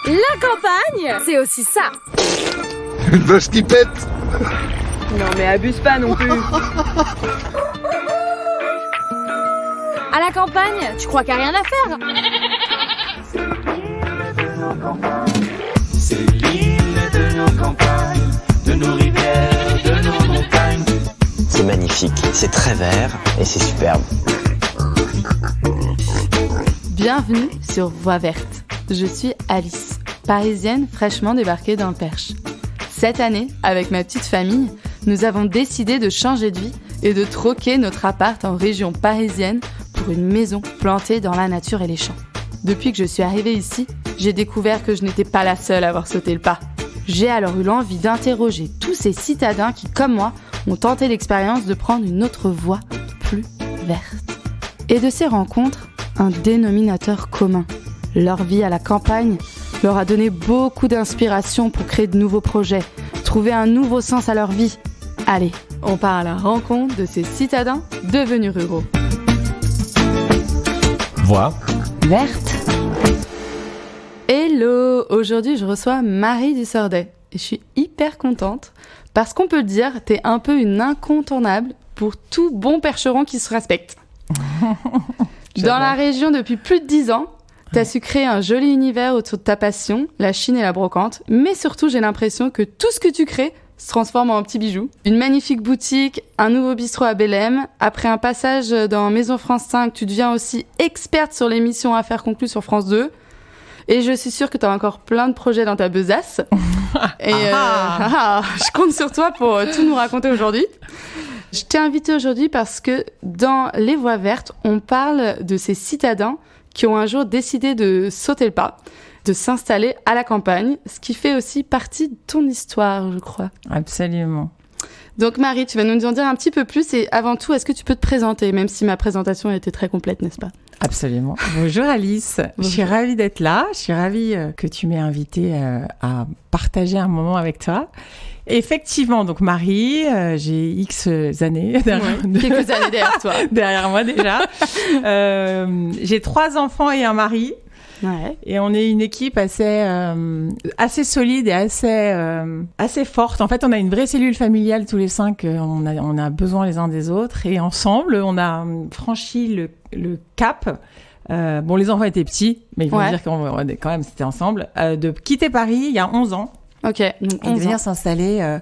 La campagne, c'est aussi ça. Une vache qui pète. Non mais abuse pas non plus. À la campagne, tu crois qu'il n'y a rien à faire? C'est l'hymne de nos campagnes, de nos rivières, de nos montagnes. C'est magnifique, c'est très vert et c'est superbe. Bienvenue sur Voix Verte. Je suis Alice, parisienne fraîchement débarquée dans le Perche. Cette année, avec ma petite famille, nous avons décidé de changer de vie et de troquer notre appart en région parisienne pour une maison plantée dans la nature et les champs. Depuis que je suis arrivée ici, j'ai découvert que je n'étais pas la seule à avoir sauté le pas. J'ai alors eu l'envie d'interroger tous ces citadins qui, comme moi, ont tenté l'expérience de prendre une autre voie plus verte. Et de ces rencontres, un dénominateur commun. Leur vie à la campagne leur a donné beaucoup d'inspiration pour créer de nouveaux projets, trouver un nouveau sens à leur vie. Allez, on part à la rencontre de ces citadins devenus ruraux. Voix Verte. Hello, aujourd'hui je reçois Marie Dusordet et je suis hyper contente parce qu'on peut le dire, t'es un peu une incontournable pour tout bon percheron qui se respecte. Dans la région depuis plus de 10 ans, t'as su créer un joli univers autour de ta passion, la Chine et la brocante, mais surtout j'ai l'impression que tout ce que tu crées se transforme en petit bijou. Une magnifique boutique, un nouveau bistrot à Bélem. Après un passage dans Maison France 5, tu deviens aussi experte sur l'émission Affaires conclues sur France 2. Et je suis sûre que tu as encore plein de projets dans ta besace. Et je compte sur toi pour tout nous raconter aujourd'hui. Je t'ai invitée aujourd'hui parce que dans Les Voix Vertes, on parle de ces citadins qui ont un jour décidé de sauter le pas, de s'installer à la campagne, ce qui fait aussi partie de ton histoire, je crois. Absolument. Donc Marie, tu vas nous en dire un petit peu plus et avant tout, est-ce que tu peux te présenter, même si ma présentation a été très complète, n'est-ce pas ? Absolument. Bonjour Alice, Bonjour. Je suis ravie d'être là, je suis ravie que tu m'aies invitée à partager un moment avec toi. Effectivement, donc Marie, j'ai X années quelques années derrière toi. Derrière moi déjà. J'ai 3 enfants et un mari. Ouais. Et on est une équipe assez solide et assez forte. En fait, on a une vraie cellule familiale tous les 5. On a besoin les uns des autres. Et ensemble, on a franchi le cap. Bon, les enfants étaient petits, mais ils vont dire qu'on quand même c'était ensemble. De quitter Paris il y a 11 ans. Ok. Et de venir s'installer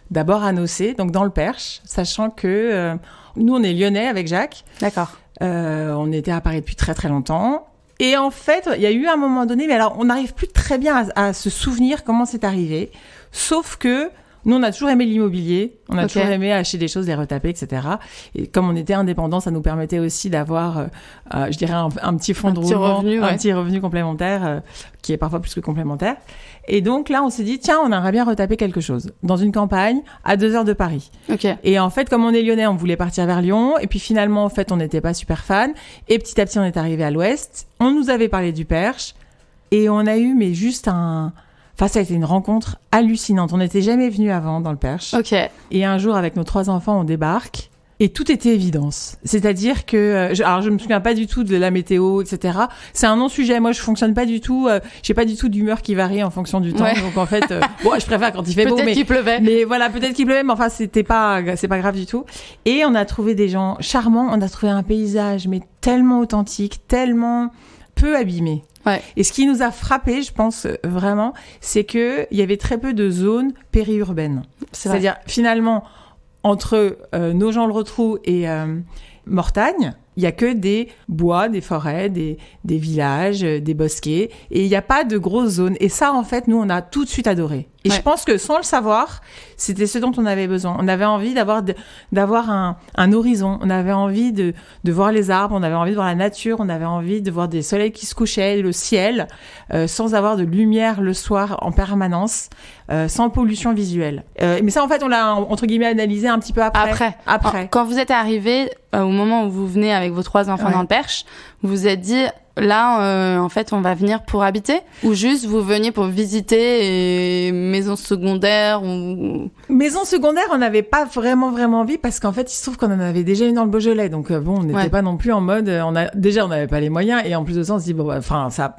d'abord à Nocé, donc dans le Perche, sachant que nous, on est lyonnais avec Jacques. D'accord. On était à Paris depuis très très longtemps. Et en fait, il y a eu un moment donné, mais alors on n'arrive plus très bien à se souvenir comment c'est arrivé. Sauf que nous, on a toujours aimé l'immobilier, on a toujours aimé acheter des choses, les retaper, etc. Et comme on était indépendants, ça nous permettait aussi d'avoir, je dirais, un petit fonds de roulement, un petit revenu complémentaire, qui est parfois plus que complémentaire. Et donc là, on s'est dit, tiens, on aimerait bien retaper quelque chose dans une campagne à 2 heures de Paris. Okay. Et en fait, comme on est lyonnais, on voulait partir vers Lyon. Et puis finalement, en fait, on n'était pas super fan. Et petit à petit, on est arrivé à l'ouest. On nous avait parlé du Perche. Et on a eu, mais juste Enfin, ça a été une rencontre hallucinante. On n'était jamais venus avant dans le Perche. Ok. Et un jour, avec nos 3 enfants, on débarque. Et tout était évidence. C'est-à-dire que, alors je me souviens pas du tout de la météo, etc. C'est un non-sujet. Moi, je fonctionne pas du tout. J'ai pas du tout d'humeur qui varie en fonction du temps. Ouais. Donc en fait, bon, je préfère quand il fait beau. Peut-être qu'il pleuvait. Mais voilà, peut-être qu'il pleuvait, mais enfin, c'est pas grave du tout. Et on a trouvé des gens charmants. On a trouvé un paysage, mais tellement authentique, tellement peu abîmé. Ouais. Et ce qui nous a frappé, je pense vraiment, c'est que il y avait très peu de zones périurbaines. C'est-à-dire finalement entre Nogent-le-Rotrou et Mortagne, il y a que des bois, des forêts, des villages, des bosquets, et il n'y a pas de grosses zones. Et ça, en fait, nous, on a tout de suite adoré. Et je pense que sans le savoir, c'était ce dont on avait besoin. On avait envie d'avoir un horizon. On avait envie de voir les arbres. On avait envie de voir la nature. On avait envie de voir des soleils qui se couchaient, le ciel, sans avoir de lumière le soir en permanence, sans pollution visuelle. Mais ça, en fait, on l'a, entre guillemets, analysé un petit peu après. Quand vous êtes arrivé, au moment où vous venez avec vos 3 enfants dans le Perche, vous vous êtes dit... Là, en fait, on va venir pour habiter ou juste vous veniez pour visiter et maison secondaire ou... Maison secondaire, on n'avait pas vraiment envie parce qu'en fait, il se trouve qu'on en avait déjà une dans le Beaujolais. Donc bon, on n'était pas non plus en mode... on n'avait pas les moyens et en plus de ça, on se dit, bon, enfin, ça...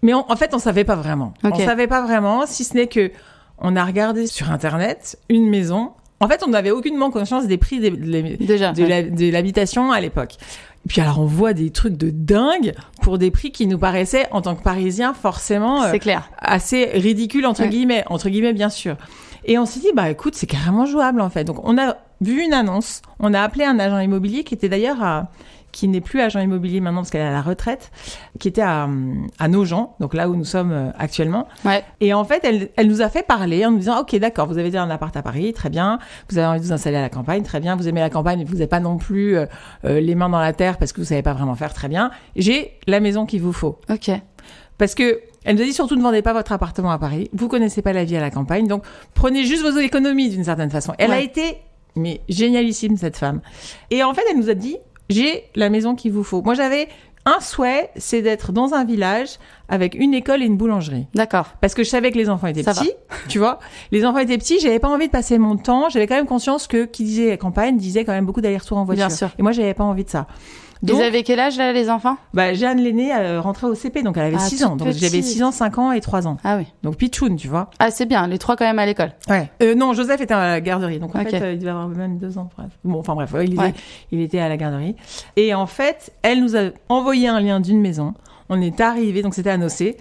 Mais en fait, on savait pas vraiment. Ok. On savait pas vraiment, si ce n'est que on a regardé sur Internet une maison. En fait, on n'avait aucunement conscience des prix Déjà. de l'habitation à l'époque. Et puis alors, on voit des trucs de dingue pour des prix qui nous paraissaient, en tant que Parisiens, forcément C'est clair. assez ridicules, entre guillemets, bien sûr. Et on s'est dit, bah écoute, c'est carrément jouable en fait. Donc, on a vu une annonce, on a appelé un agent immobilier qui était d'ailleurs qui n'est plus agent immobilier maintenant parce qu'elle est à la retraite, qui était à Nogent, donc là où nous sommes actuellement. Ouais. Et en fait, elle nous a fait parler en nous disant, ok, d'accord, vous avez un appart à Paris, très bien, vous avez envie de vous installer à la campagne, très bien, vous aimez la campagne, mais vous n'avez pas non plus les mains dans la terre parce que vous savez pas vraiment faire, très bien, j'ai la maison qu'il vous faut. Ok. Parce que elle nous a dit surtout ne vendez pas votre appartement à Paris, vous connaissez pas la vie à la campagne, donc prenez juste vos économies d'une certaine façon. Elle a été mais génialissime cette femme. Et en fait, elle nous a dit j'ai la maison qu'il vous faut. Moi, j'avais un souhait, c'est d'être dans un village avec une école et une boulangerie. D'accord. Parce que je savais que les enfants étaient petits, tu vois. Les enfants étaient petits, j'avais pas envie de passer mon temps. J'avais quand même conscience que qui disait campagne disait quand même beaucoup d'allers-retours en voiture. Bien sûr. Et moi, j'avais pas envie de ça. Donc, Ils avaient quel âge, là, les enfants? bah, Jeanne l'aînée rentrait au CP, donc elle avait 6 ans. Donc j'avais 6 ans, 5 ans et 3 ans. Ah oui. Donc pitchoun, tu vois. Ah, c'est bien, les 3 quand même à l'école. Ouais. Non, Joseph était à la garderie. Donc en Ok. fait, il devait avoir même 2 ans. Bref. Bon, enfin bref, il était à la garderie. Et en fait, elle nous a envoyé un lien d'une maison. On est arrivé, donc c'était à Nocé.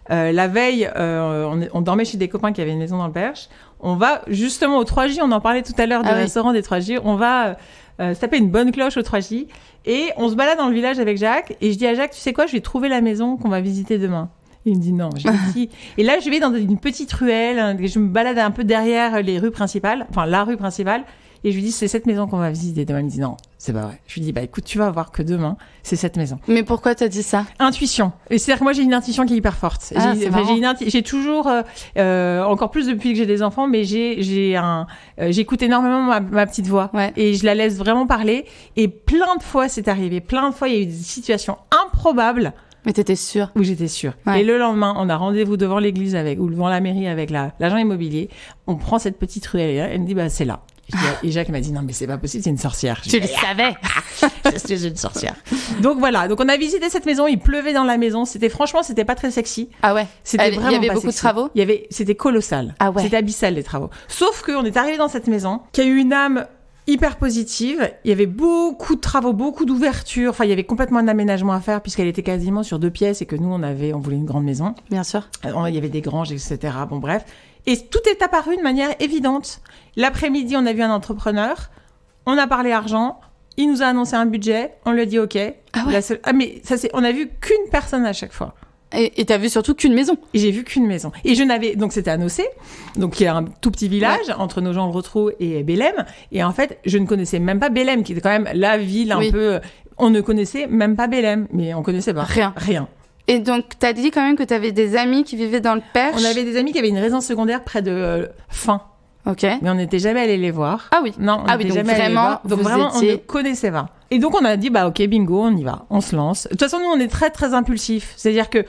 La veille, on dormait chez des copains qui avaient une maison dans le Perche. On va justement au 3J, on en parlait tout à l'heure du restaurant des 3J. On va se taper une bonne cloche au 3J. Et on se balade dans le village avec Jacques. Et je dis à Jacques, tu sais quoi, je vais trouver la maison qu'on va visiter demain. Il me dit non. Je lui dis, et là, je vais dans une petite ruelle. Je me balade un peu derrière les rues principales, enfin la rue principale. Et je lui dis, c'est cette maison qu'on va visiter demain. Il me dit non, c'est pas vrai. Je lui dis, bah écoute, tu vas voir que demain, c'est cette maison. Mais pourquoi t'as dit ça? Intuition. Et c'est-à-dire que moi, j'ai une intuition qui est hyper forte. Ah, c'est marrant. J'ai toujours, encore plus depuis que j'ai des enfants, mais j'écoute énormément ma petite voix. Ouais. Et je la laisse vraiment parler. Et plein de fois, c'est arrivé. Plein de fois, il y a eu des situations improbables Mais t'étais sûre? où j'étais sûre. Ouais. Et le lendemain, on a rendez-vous devant l'église ou devant la mairie avec l'agent immobilier. On prend cette petite ruelle et elle me dit, bah, c'est là. Et Jacques m'a dit, non, mais c'est pas possible, c'est une sorcière. Tu le savais? Je suis une sorcière. Donc voilà. Donc on a visité cette maison. Il pleuvait dans la maison. Franchement, c'était pas très sexy. Ah ouais. C'était Il vraiment y avait pas beaucoup de sexy. travaux? C'était colossal. Ah ouais. C'était abyssal, les travaux. Sauf qu'on est arrivé dans cette maison qui a eu une âme hyper positive. Il y avait beaucoup de travaux, beaucoup d'ouvertures. Enfin, il y avait complètement un aménagement à faire puisqu'elle était quasiment sur 2 pièces et que nous, on voulait une grande maison. Bien sûr. Il y avait des granges, etc. Bon, bref. Et tout est apparu de manière évidente. L'après-midi, on a vu un entrepreneur. On a parlé argent. Il nous a annoncé un budget. On lui a dit OK. Ah ouais. Mais on a vu qu'une personne à chaque fois. Et t'as vu surtout qu'une maison? Et j'ai vu qu'une maison. Et donc c'était à Nocé, donc qui est un tout petit village entre Nogent-le-Rotrou et Bélem. Et en fait, je ne connaissais même pas Bélem, qui était quand même la ville un peu. On ne connaissait même pas Bélem, mais on connaissait pas. Rien. Et donc, t'as dit quand même que t'avais des amis qui vivaient dans le Perche? On avait des amis qui avaient une résidence secondaire près de Fin. Ok. Mais on n'était jamais allés les voir. Ah oui. Non, on Ah oui, n'était donc jamais allés les vraiment, voir. Donc vous vraiment, on ne étiez- connaissait pas. Et donc on a dit, bah ok, bingo, on y va, on se lance. De toute façon, nous, on est très très impulsifs. C'est-à-dire que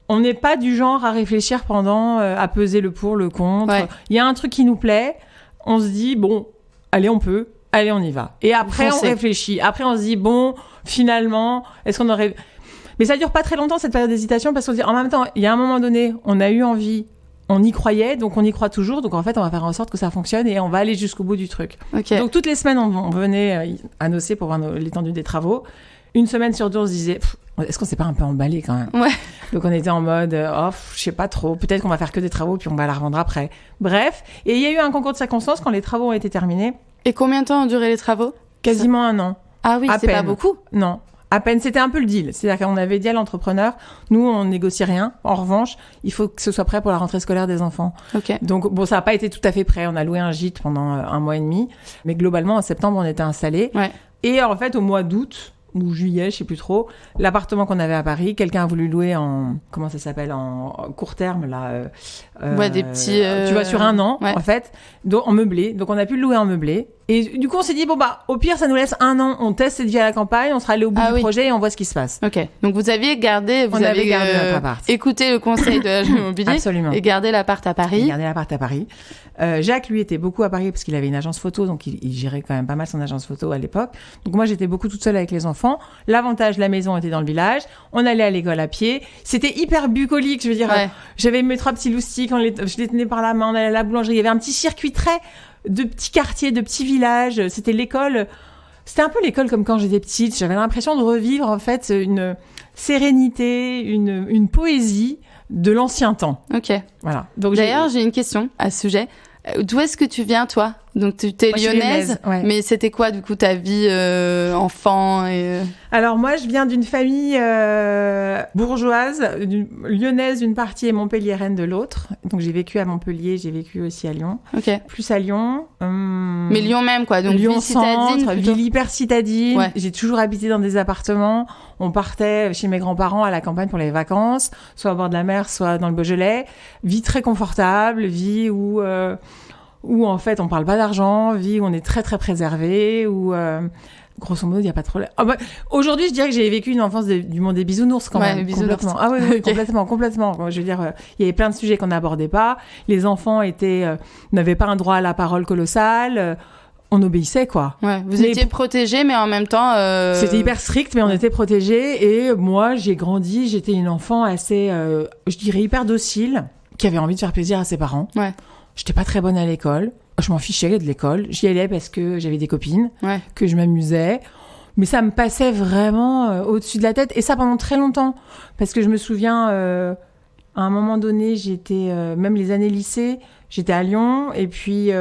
on n'est pas du genre à réfléchir pendant, à peser le pour, le contre. Ouais. Il y a un truc qui nous plaît, on se dit, bon, allez, on peut, allez, on y va. Et après, Foncez. on réfléchit. Après, on se dit, bon, finalement, est-ce qu'on aurait... Mais ça dure pas très longtemps, cette période d'hésitation, parce qu'on se dit, en même temps, il y a un moment donné, on a eu envie, on y croyait, donc on y croit toujours. Donc en fait, on va faire en sorte que ça fonctionne et on va aller jusqu'au bout du truc. Ok. Donc toutes les semaines, on venait à Nocé pour voir l'étendue des travaux. Une semaine sur 2, on se disait, est-ce qu'on s'est pas un peu emballé quand même? Ouais. Donc on était en mode, je sais pas trop, peut-être qu'on va faire que des travaux puis on va la revendre après. Bref, et il y a eu un concours de circonstances quand les travaux ont été terminés, Et combien de temps ont duré les travaux? quasiment 1 an. Ah oui, À c'est pas peine. beaucoup. Non, à peine. C'était un peu le deal. C'est-à-dire qu'on avait dit à l'entrepreneur, nous on négocie rien. En revanche, il faut que ce soit prêt pour la rentrée scolaire des enfants. Ok. Donc bon, ça n'a pas été tout à fait prêt. On a loué un gîte pendant 1 mois et demi, mais globalement en septembre on était installés. Ouais. Et en fait au mois d'août ou juillet, je sais plus trop, l'appartement qu'on avait à Paris, quelqu'un a voulu louer en court terme là. Ouais, des petits. Tu vois, sur 1 an ouais. en fait, donc en meublé. Donc on a pu le louer en meublé. Et du coup, on s'est dit, bon, bah, au pire, ça nous laisse 1 an, on teste cette vie à la campagne, on sera allé au bout du projet et on voit ce qui se passe. Ok. Donc, vous avez gardé notre appart. Écouté le conseil de l'agent immobilier. Absolument. Et gardé l'appart à Paris. Jacques, lui, était beaucoup à Paris parce qu'il avait une agence photo, donc il gérait quand même pas mal son agence photo à l'époque. Donc, moi, j'étais beaucoup toute seule avec les enfants. L'avantage, la maison était dans le village. On allait à l'école à pied. C'était hyper bucolique, je veux dire. J'avais mes 3 petits loustiques, je les tenais par la main, on allait à la boulangerie. Il y avait un petit circuit très de petits quartiers, de petits villages. C'était l'école. C'était un peu l'école comme quand j'étais petite. J'avais l'impression de revivre, en fait, une sérénité, une poésie de l'ancien temps. Ok. Voilà. Donc, d'ailleurs, j'ai une question à ce sujet. D'où est-ce que tu viens, toi? Donc, tu es lyonnaise, mais c'était quoi, du coup, ta vie enfant Alors, moi, je viens d'une famille bourgeoise, lyonnaise d'une partie et montpelliéraine de l'autre. Donc, j'ai vécu à Montpellier, j'ai vécu aussi à Lyon. Ok. Plus à Lyon. Mais Lyon même, quoi. Donc, Lyon ville citadine. centre, ville hyper citadine. Ouais. J'ai toujours habité dans des appartements. On partait chez mes grands-parents à la campagne pour les vacances, soit au bord de la mer, soit dans le Beaujolais. Vie très confortable, vie où en fait on parle pas d'argent, vie où on est très très préservé, où grosso modo il y a pas de problème. Aujourd'hui je dirais que j'ai vécu une enfance du monde des bisounours quand même. Complètement. Ah oui, okay. complètement. Je veux dire, il y avait plein de sujets qu'on n'abordait pas. Les enfants n'avaient pas un droit à la parole colossal. On obéissait, quoi. Ouais, vous étiez protégés, mais en même temps... C'était hyper strict, mais on était protégés. Et moi, j'ai grandi, j'étais une enfant assez, je dirais, hyper docile, qui avait envie de faire plaisir à ses parents. Ouais. J'étais pas très bonne à l'école. Je m'en fichais de l'école. J'y allais parce que j'avais des copines, que je m'amusais. Mais ça me passait vraiment au-dessus de la tête. Et ça pendant très longtemps. Parce que je me souviens, à un moment donné, j'étais... même les années lycée, j'étais à Lyon. Et puis...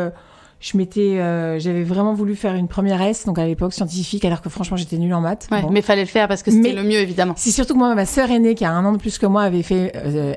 j'avais vraiment voulu faire une première S, donc à l'époque scientifique, alors que franchement j'étais nulle en maths. Ouais, bon. Mais fallait le faire parce que c'était le mieux, évidemment. C'est surtout que moi, ma sœur aînée, qui a 1 an de plus que moi, avait fait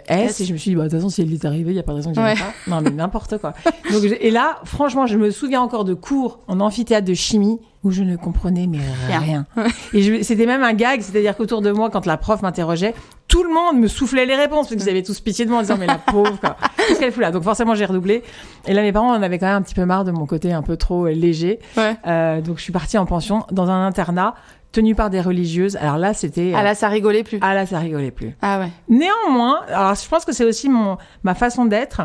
S, et je me suis dit, de toute façon, si elle est arrivée, il n'y a pas de raison que j'aille pas. Non, mais n'importe quoi. Donc, et là, franchement, je me souviens encore de cours en amphithéâtre de chimie où je ne comprenais mais rien. Et c'était même un gag, c'est-à-dire qu'autour de moi, quand la prof m'interrogeait, tout le monde me soufflait les réponses, parce qu'ils avaient tous pitié de moi en disant, mais la pauvre, quoi. Qu'est-ce qu'elle fout là? Donc forcément, j'ai redoublé. Et là, mes parents en avaient quand même un petit peu marre de mon côté un peu trop léger. Donc je suis partie en pension dans un internat tenu par des religieuses. Alors là, c'était... Ah là, ça rigolait plus. Ah là, ça rigolait plus. Ah ouais. Néanmoins, alors je pense que c'est aussi ma façon d'être.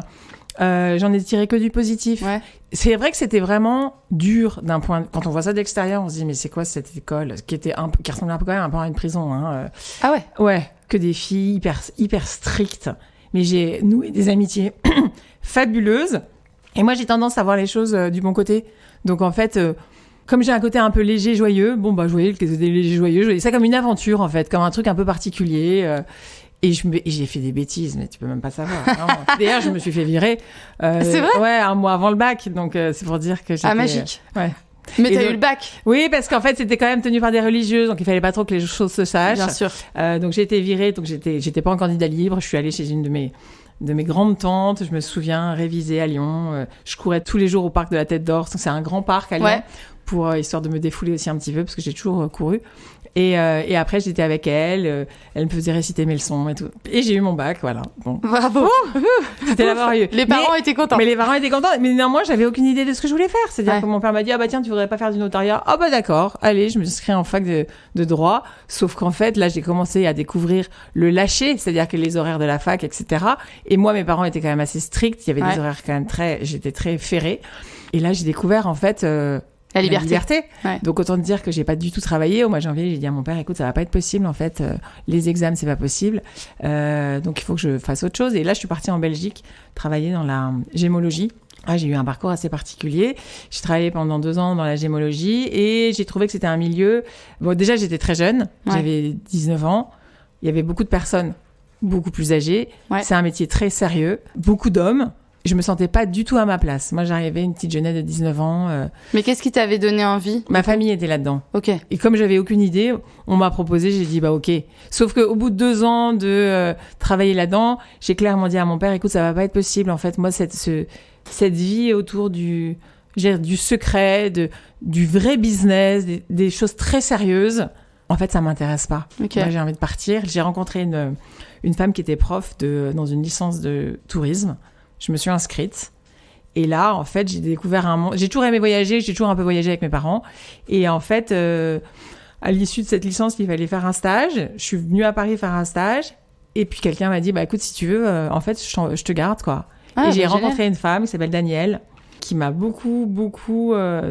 J'en ai tiré que du positif. Ouais. C'est vrai que c'était vraiment dur d'un point. Quand on voit ça de l'extérieur, on se dit mais c'est quoi cette école qui ressemblait un peu quand même un peu à une prison. Hein. Ah ouais. Ouais, que des filles hyper strictes. Mais j'ai noué des amitiés fabuleuses. Et moi, j'ai tendance à voir les choses du bon côté. Donc en fait, comme j'ai un côté un peu léger, joyeux, je voyais le côté léger, joyeux, je voyais ça comme une aventure en fait, comme un truc un peu particulier. Et j'ai fait des bêtises, mais tu peux même pas savoir. D'ailleurs, je me suis fait virer. C'est vrai? Ouais, 1 mois avant le bac. Donc, c'est pour dire que j'étais... Ah, magique. Ouais. Mais t'as eu le bac? Oui, parce qu'en fait, c'était quand même tenu par des religieuses, donc il fallait pas trop que les choses se sachent. Bien sûr. Donc, j'ai été virée, donc j'étais pas en candidat libre. Je suis allée chez une de mes grandes tantes, je me souviens, réviser à Lyon. Je courais tous les jours au parc de la Tête d'Or. C'est un grand parc à Lyon, pour histoire de me défouler aussi un petit peu, parce que j'ai toujours couru. Et après, j'étais avec elle. Elle me faisait réciter mes leçons et tout. Et j'ai eu mon bac, voilà. Bon. Bravo. C'était laborieux. Les parents étaient contents. Mais les parents étaient contents. Mais néanmoins, j'avais aucune idée de ce que je voulais faire. C'est-à-dire que mon père m'a dit, ah bah tiens, tu voudrais pas faire du notariat? Ah bah d'accord. Allez, je me suis inscrite en fac de droit. Sauf qu'en fait, là, j'ai commencé à découvrir le lâcher, c'est-à-dire que les horaires de la fac, etc. Et moi, mes parents étaient quand même assez stricts. Il y avait des horaires quand même j'étais très ferrée. Et là, j'ai découvert, en fait, la liberté. Ouais. Donc autant te dire que j'ai pas du tout travaillé. Au mois de janvier, j'ai dit à mon père, écoute, ça va pas être possible en fait. Les examens, c'est pas possible. Donc il faut que je fasse autre chose. Et là, je suis partie en Belgique travailler dans la gémologie. J'ai eu un parcours assez particulier. J'ai travaillé pendant 2 ans dans la gémologie et j'ai trouvé que c'était un milieu... Bon, déjà, j'étais très jeune. J'avais 19 ans. Il y avait beaucoup de personnes beaucoup plus âgées. C'est un métier très sérieux. Beaucoup d'hommes. Je me sentais pas du tout à ma place. Moi, j'arrivais une petite jeunette de 19 ans. Mais qu'est-ce qui t'avait donné envie? Ma famille était là-dedans. Ok. Et comme j'avais aucune idée, on m'a proposé, j'ai dit bah ok. Sauf qu'au bout de 2 ans de travailler là-dedans, j'ai clairement dit à mon père, écoute, ça va pas être possible. En fait, moi, cette vie autour du secret, du vrai business, des choses très sérieuses, en fait, ça m'intéresse pas. Okay. Moi, j'ai envie de partir. J'ai rencontré une femme qui était prof dans une licence de tourisme. Je me suis inscrite Et là, en fait, j'ai découvert un monde. J'ai toujours aimé voyager, j'ai toujours un peu voyagé avec mes parents. Et en fait, à l'issue de cette licence, il fallait faire un stage. Je suis venue à Paris faire un stage. Et puis quelqu'un m'a dit, bah écoute, si tu veux, en fait, je te garde, quoi. Et j'ai rencontré une femme qui s'appelle Danielle, qui m'a beaucoup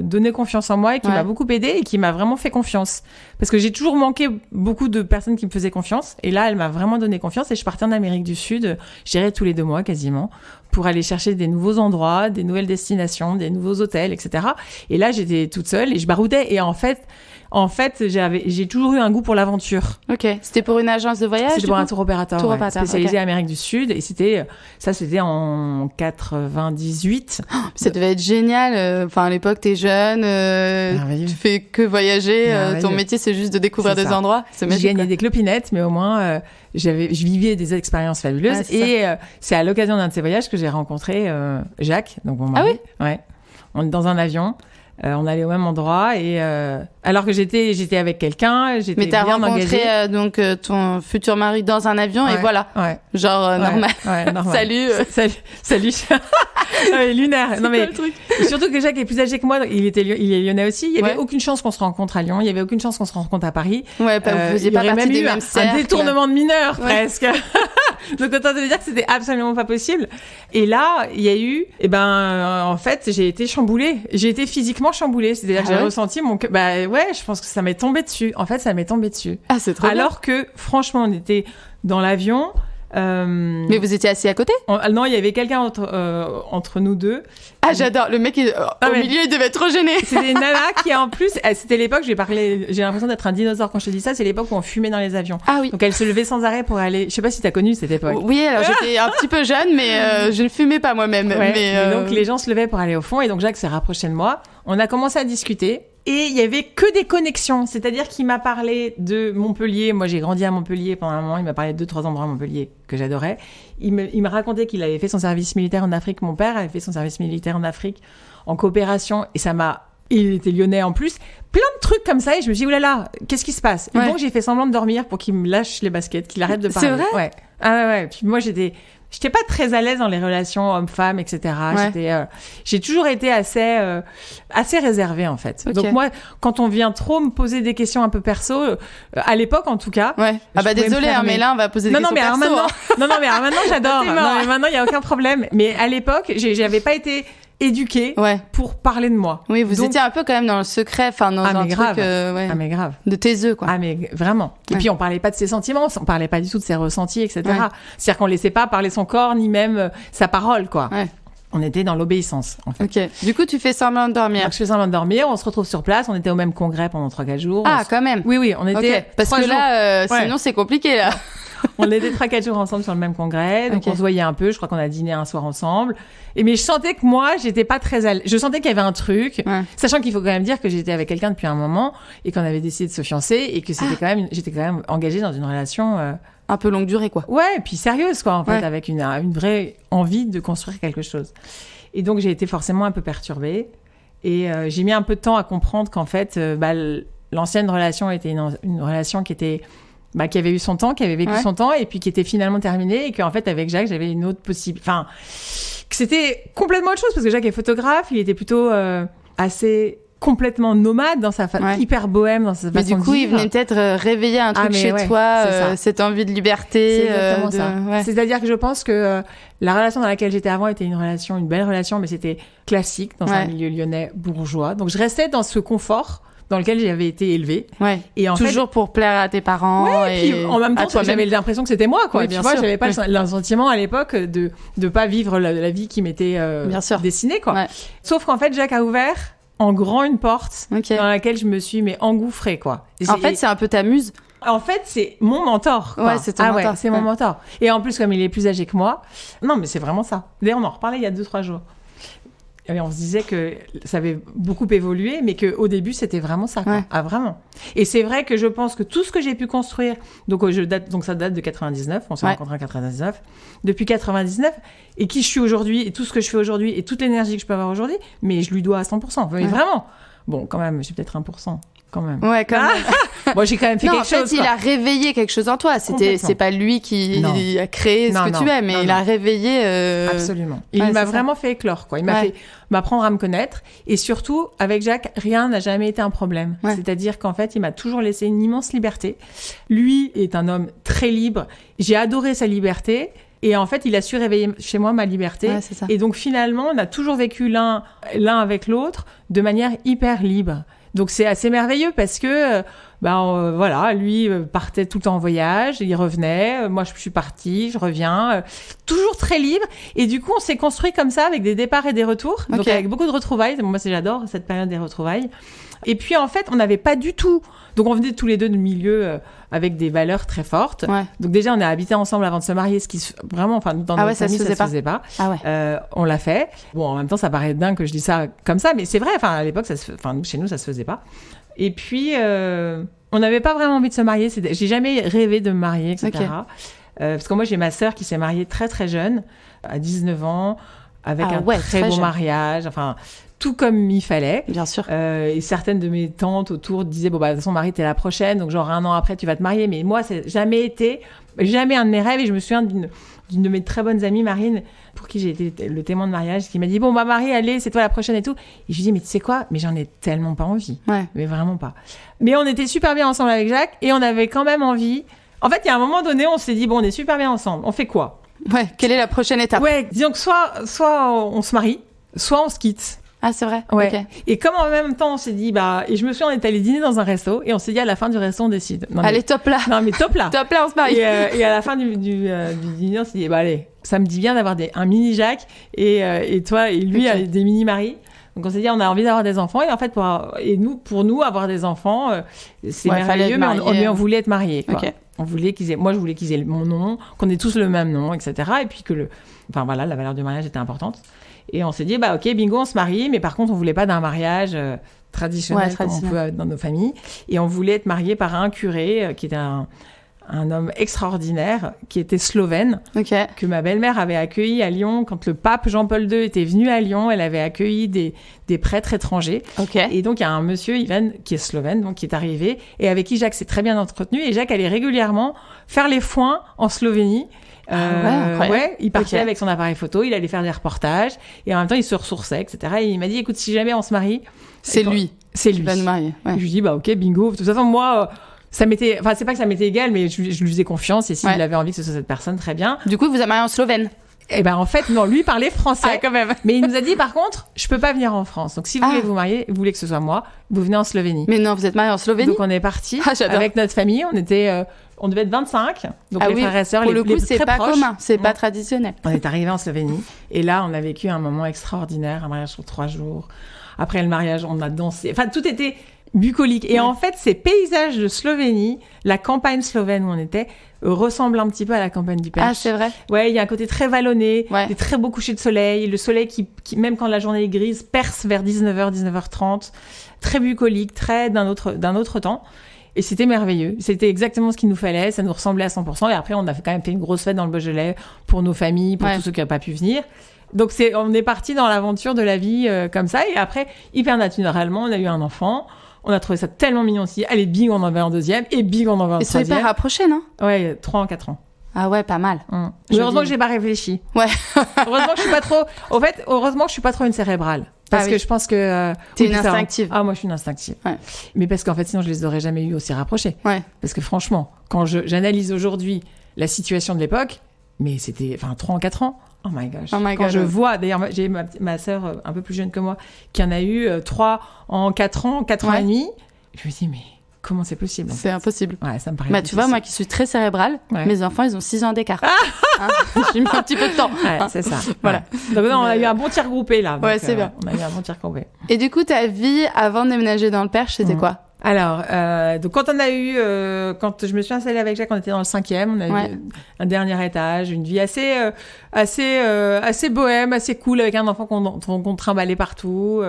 donné confiance en moi et qui m'a beaucoup aidée et qui m'a vraiment fait confiance. Parce que j'ai toujours manqué beaucoup de personnes qui me faisaient confiance. Et là, elle m'a vraiment donné confiance et je partais en Amérique du Sud, j'irais tous les 2 mois quasiment, pour aller chercher des nouveaux endroits, des nouvelles destinations, des nouveaux hôtels, etc. Et là, j'étais toute seule et je baroudais. Et en fait, j'ai toujours eu un goût pour l'aventure. Ok. C'était pour une agence de voyage? C'était pour un tour opérateur, spécialisé Amérique du Sud. Et c'était en 98. Oh, ça devait être génial. Enfin, à l'époque, t'es jeune, tu fais que voyager. Ton métier, c'est juste de découvrir des endroits. C'est magique. Je gagnais des clopinettes, mais au moins, je vivais des expériences fabuleuses. C'est à l'occasion d'un de ces voyages que j'ai rencontré Jacques, donc mon mari. Ah oui? Ouais. On est dans un avion. On allait au même endroit et alors que j'étais avec quelqu'un, j'étais bien engagée. Mais t'as rencontré ton futur mari dans un avion et voilà. Ouais. Genre normal. Ouais, normal. Salut. Lunaire. Non mais surtout que Jacques est plus âgé que moi, il est lyonnais aussi. Il y avait aucune chance qu'on se rencontre à Lyon, il y avait aucune chance qu'on se rencontre à Paris. Ouais, vous faisiez pas partie des mêmes cercles. Un détournement de mineurs presque. Donc autant te dire que c'était absolument pas possible. Et là, il y a eu en fait, j'ai été chamboulée. J'ai été physiquement chamboulée, c'est-à-dire que j'ai ressenti mon cœur. Bah ouais, je pense que ça m'est tombé dessus. En fait, ça m'est tombé dessus. Ah, c'est trop bien. Alors que franchement, on était dans l'avion. Mais vous étiez assis à côté? Non, il y avait quelqu'un entre nous deux. Ah, j'adore. Le mec au milieu, il devait être trop gêné. C'était une nana qui, en plus, c'était l'époque, j'ai l'impression d'être un dinosaure quand je te dis ça, c'est l'époque où on fumait dans les avions. Ah oui. Donc elle se levait sans arrêt pour aller. Je sais pas si t'as connu cette époque. Oui, alors j'étais un petit peu jeune, mais je ne fumais pas moi-même. Ouais, mais donc les gens se levaient pour aller au fond, et donc Jacques s'est rapproché de moi. On a commencé à discuter. Et il y avait que des connexions, c'est-à-dire qu'il m'a parlé de Montpellier. Moi, j'ai grandi à Montpellier pendant un moment. Il m'a parlé de 2-3 endroits à Montpellier que j'adorais. Il m'a raconté qu'il avait fait son service militaire en Afrique. Mon père avait fait son service militaire en Afrique en coopération. Et il était lyonnais en plus. Plein de trucs comme ça. Et je me suis dit, oulala, qu'est-ce qui se passe? Et donc, j'ai fait semblant de dormir pour qu'il me lâche les baskets, qu'il arrête de parler. C'est vrai? Ouais. Ah ouais. Puis moi, j'étais pas très à l'aise dans les relations hommes-femmes, etc. Ouais. J'ai toujours été assez réservée, en fait. Okay. Donc moi, quand on vient trop me poser des questions un peu perso, à l'époque, en tout cas. Ouais. Ah bah désolé, mais là, on va poser des questions perso. Non, mais alors maintenant, j'adore. Non, mais maintenant, il y a aucun problème. Mais à l'époque, j'avais pas été éduquée pour parler de moi. Oui, vous étiez un peu quand même dans le secret, enfin dans un truc Ah mais grave. De tes œufs, quoi. Ah mais vraiment. Et puis on parlait pas de ses sentiments, on parlait pas du tout de ses ressentis, etc. Ouais. C'est-à-dire qu'on laissait pas parler son corps ni même sa parole, quoi. Ouais. On était dans l'obéissance, en fait. Ok. Du coup, tu fais semblant de dormir. Donc, je fais semblant de dormir, on se retrouve sur place, on était au même congrès pendant 3-4 jours. Ah, quand même. Oui, on était. Okay. Parce que là, sinon c'est compliqué, là. On était 3-4 jours ensemble sur le même congrès, donc on se voyait un peu. Je crois qu'on a dîné un soir ensemble. Mais je sentais que moi, j'étais pas très à l'aise. Je sentais qu'il y avait un truc, sachant qu'il faut quand même dire que j'étais avec quelqu'un depuis un moment et qu'on avait décidé de se fiancer et que j'étais quand même engagée dans une relation un peu longue durée, quoi. Ouais, et puis sérieuse, quoi, en fait, avec une vraie envie de construire quelque chose. Et donc j'ai été forcément un peu perturbée et j'ai mis un peu de temps à comprendre qu'en fait, l'ancienne relation était une relation qui avait eu son temps, qui avait vécu son temps, et puis qui était finalement terminée, et qu'en fait, avec Jacques, j'avais une autre possible. Enfin, que c'était complètement autre chose, parce que Jacques est photographe, il était plutôt assez complètement nomade dans sa hyper bohème dans sa façon de vivre. Mais du coup, il venait peut-être réveiller un truc chez toi, cette envie de liberté. C'est exactement ça. Ouais. C'est-à-dire que je pense que la relation dans laquelle j'étais avant était une belle relation, mais c'était classique dans un milieu lyonnais bourgeois. Donc, je restais dans ce confort dans lequel j'avais été élevée. Ouais. Et toujours pour plaire à tes parents. Ouais, et puis en même temps, j'avais l'impression que c'était moi, quoi. Oui, tu vois, j'avais pas le sentiment à l'époque de pas vivre la vie qui m'était destinée, quoi. Ouais. Sauf qu'en fait, Jacques a ouvert en grand une porte dans laquelle je me suis engouffrée, quoi. En fait, c'est un peu ta muse. En fait, c'est mon mentor, quoi. Ouais, c'est ton mentor. Ouais, c'est mon mentor. Et en plus, comme il est plus âgé que moi, non, mais c'est vraiment ça. D'ailleurs, on en reparlait il y a 2-3 jours. Et on se disait que ça avait beaucoup évolué, mais qu'au début, c'était vraiment ça, quoi. Ah, vraiment. Et c'est vrai que je pense que tout ce que j'ai pu construire, donc ça date de 99, on s'est rencontrés en 99, depuis 99, et qui je suis aujourd'hui, et tout ce que je fais aujourd'hui, et toute l'énergie que je peux avoir aujourd'hui, mais je lui dois à 100%. Mais vraiment. Bon, quand même, j'ai peut-être 1%. quand même. Ouais, quand même. Moi, j'ai quand même fait Non, quelque en fait, chose. il quoi. a réveillé quelque chose en toi. Complètement. C'est pas lui qui Non. a créé ce Non, que non, tu es, mais non, il non. a réveillé. Absolument. Et ouais, il m'a c'est ça. vraiment fait éclore, quoi. Il m'a Ouais. fait m'apprendre à me connaître. Et surtout, avec Jacques, rien n'a jamais été un problème. Ouais. C'est-à-dire qu'en fait, il m'a toujours laissé une immense liberté. Lui est un homme très libre. J'ai adoré sa liberté. Et en fait, il a su réveiller chez moi ma liberté. Ouais, c'est ça. Et donc, finalement, on a toujours vécu l'un avec l'autre de manière hyper libre. Donc, c'est assez merveilleux parce que, voilà, lui partait tout le temps en voyage, il revenait. Moi, je suis partie, je reviens. Toujours très libre. Et du coup, on s'est construit comme ça avec des départs et des retours. Donc, Ok. avec beaucoup de retrouvailles. Moi, j'adore cette période des retrouvailles. Et puis, en fait, on n'avait pas du tout. Donc, on venait tous les deux de milieux avec des valeurs très fortes. Ouais. Donc, déjà, on a habité ensemble avant de se marier, ce qui vraiment, enfin, dans Ah notre ouais, ça se famille, faisait pas. pas. Ah ouais. On l'a fait. Bon, en même temps, ça paraît dingue que je dis ça comme ça, mais c'est vrai. Enfin, à l'époque, chez nous, ça se faisait pas. Et puis, on n'avait pas vraiment envie de se marier. J'ai jamais rêvé de me marier, etc. Ok. Parce que moi, j'ai ma sœur qui s'est mariée très, très jeune, à 19 ans, avec Ah un ouais, très très beau jeune. mariage. Enfin, tout comme il fallait. Bien sûr. Et certaines de mes tantes autour disaient bon, de toute façon, Marie, t'es la prochaine, donc genre 1 an après, tu vas te marier. Mais moi, c'est jamais un de mes rêves. Et je me souviens d'une de mes très bonnes amies, Marine, pour qui j'ai été le témoin de mariage, qui m'a dit bon, Marie, allez, c'est toi la prochaine et tout. Et je lui dis mais tu sais quoi, mais j'en ai tellement pas envie. Ouais. Mais vraiment pas. Mais on était super bien ensemble avec Jacques et on avait quand même envie. En fait, il y a un moment donné, on s'est dit bon, on est super bien ensemble. On fait quoi? Ouais. Quelle est la prochaine étape? Ouais, disons que soit on se marie, soit on se quitte. Ah, c'est vrai. Ouais. Ok. Et comme en même temps, on s'est dit, et je me souviens, on est allé dîner dans un resto, et on s'est dit, à la fin du resto, on décide. Non, mais- Allez, top là. Non, mais top là. Top là, on se marie. Et à la fin du dîner, on s'est dit, allez, ça me dit bien d'avoir un mini Jacques, et toi, et lui, Ok. des mini Marie. Donc on s'est dit, on a envie d'avoir des enfants, et en fait, pour nous, avoir des enfants, c'est Ouais, fallait merveilleux, être mais mariés. on voulait être mariés, quoi. Ok. Moi, je voulais qu'ils aient mon nom, qu'on ait tous le même nom, etc. Et puis la valeur du mariage était importante. Et on s'est dit, ok, bingo, on se marie, mais par contre, on voulait pas d'un mariage traditionnel, Ouais, comme on peut dans nos familles. Et on voulait être marié par un curé qui était un homme extraordinaire, qui était slovène, Ok. que ma belle-mère avait accueilli à Lyon. Quand le pape Jean-Paul II était venu à Lyon, elle avait accueilli des prêtres étrangers. Ok. Et donc, il y a un monsieur, Ivan, qui est slovène, donc qui est arrivé, et avec qui Jacques s'est très bien entretenu. Et Jacques allait régulièrement faire les foins en Slovénie. Incroyable. Il partait Ok. avec son appareil photo, il allait faire des reportages, et en même temps, il se ressourçait, etc. Et il m'a dit, écoute, si jamais on se marie... C'est et quand- lui C'est qui lui. va nous marier. Ouais. Je lui dis, ok, bingo. De toute façon, moi... c'est pas que ça m'était égal, mais je lui faisais confiance, et s'il Ouais. avait envie que ce soit cette personne, très bien. Du coup, il vous a marié en slovène. Et en fait, non, lui parlait français. Ah, quand même. Mais il nous a dit, par contre, je peux pas venir en France. Donc, si vous Ah. voulez vous marier, vous voulez que ce soit moi, vous venez en Slovénie. Mais non, vous êtes marié en Slovénie. Donc, on est parti Ah, j'adore. avec notre famille. On devait être 25. Donc, Ah les oui, frères et sœurs, pour les le coup, c'est très pas proches. commun, c'est Non. pas traditionnel. On est arrivé en Slovénie. Et là, on a vécu un moment extraordinaire, un mariage sur 3 jours. Après le mariage, on a dansé. Enfin, tout était bucolique. Et Ouais. en fait, ces paysages de Slovénie, la campagne slovène où on était, ressemblent un petit peu à la campagne du Perche. Ah, c'est vrai. Ouais, il y a un côté très vallonné, Ouais. des très beaux couchers de soleil, le soleil qui, même quand la journée est grise, perce vers 19h, 19h30, très bucolique, très d'un autre temps. Et c'était merveilleux. C'était exactement ce qu'il nous fallait. Ça nous ressemblait à 100%. Et après, on a quand même fait une grosse fête dans le Beaujolais pour nos familles, pour Ouais. tous ceux qui n'ont pas pu venir. Donc, on est parti dans l'aventure de la vie comme ça. Et après, hyper naturellement, on a eu un enfant. On a trouvé ça tellement mignon aussi. Allez, bing, on en avait un deuxième. Et bing, on en avait un Ils sont hyper troisième. rapprochés, non? Ouais, 3 ans, 4 ans. Ah ouais, pas mal. Mais Joli. heureusement que j'ai pas réfléchi. Ouais. Heureusement que je suis pas trop. En fait, heureusement que je suis pas trop une cérébrale. Parce Ah oui. que je pense que. T'es oui, une c'est ça. instinctive. Ah, moi, je suis une instinctive. Ouais. Mais parce qu'en fait, sinon, je les aurais jamais eu aussi rapprochés. Ouais. Parce que franchement, quand j'analyse aujourd'hui la situation de l'époque, mais c'était. Enfin, 3 ans, 4 ans. Oh my gosh. Oh my Quand God, je ouais. vois. D'ailleurs, j'ai ma sœur un peu plus jeune que moi qui en a eu 3 en 4 ans, 4 ans Ouais. et demi. Je me dis, mais comment c'est possible en C'est fait impossible. Ouais, ça me paraît. Bah, tu vois, difficile. moi qui suis très cérébrale, Ouais. mes enfants, ils ont 6 ans d'écart. Hein, j'ai mis un petit peu de temps. Ouais, Hein. c'est ça. Voilà. Ouais. Donc, non, on a eu un bon tir groupé là. Ouais, Donc, c'est bien. On a eu un bon tir groupé. Et du coup, ta vie avant de déménager dans le Perche, c'était Mhm. quoi? Alors, donc quand quand je me suis installée avec Jacques, on était dans le 5e, on avait Ouais. un dernier étage, une vie assez bohème, assez cool, avec un enfant qu'on trimballait partout.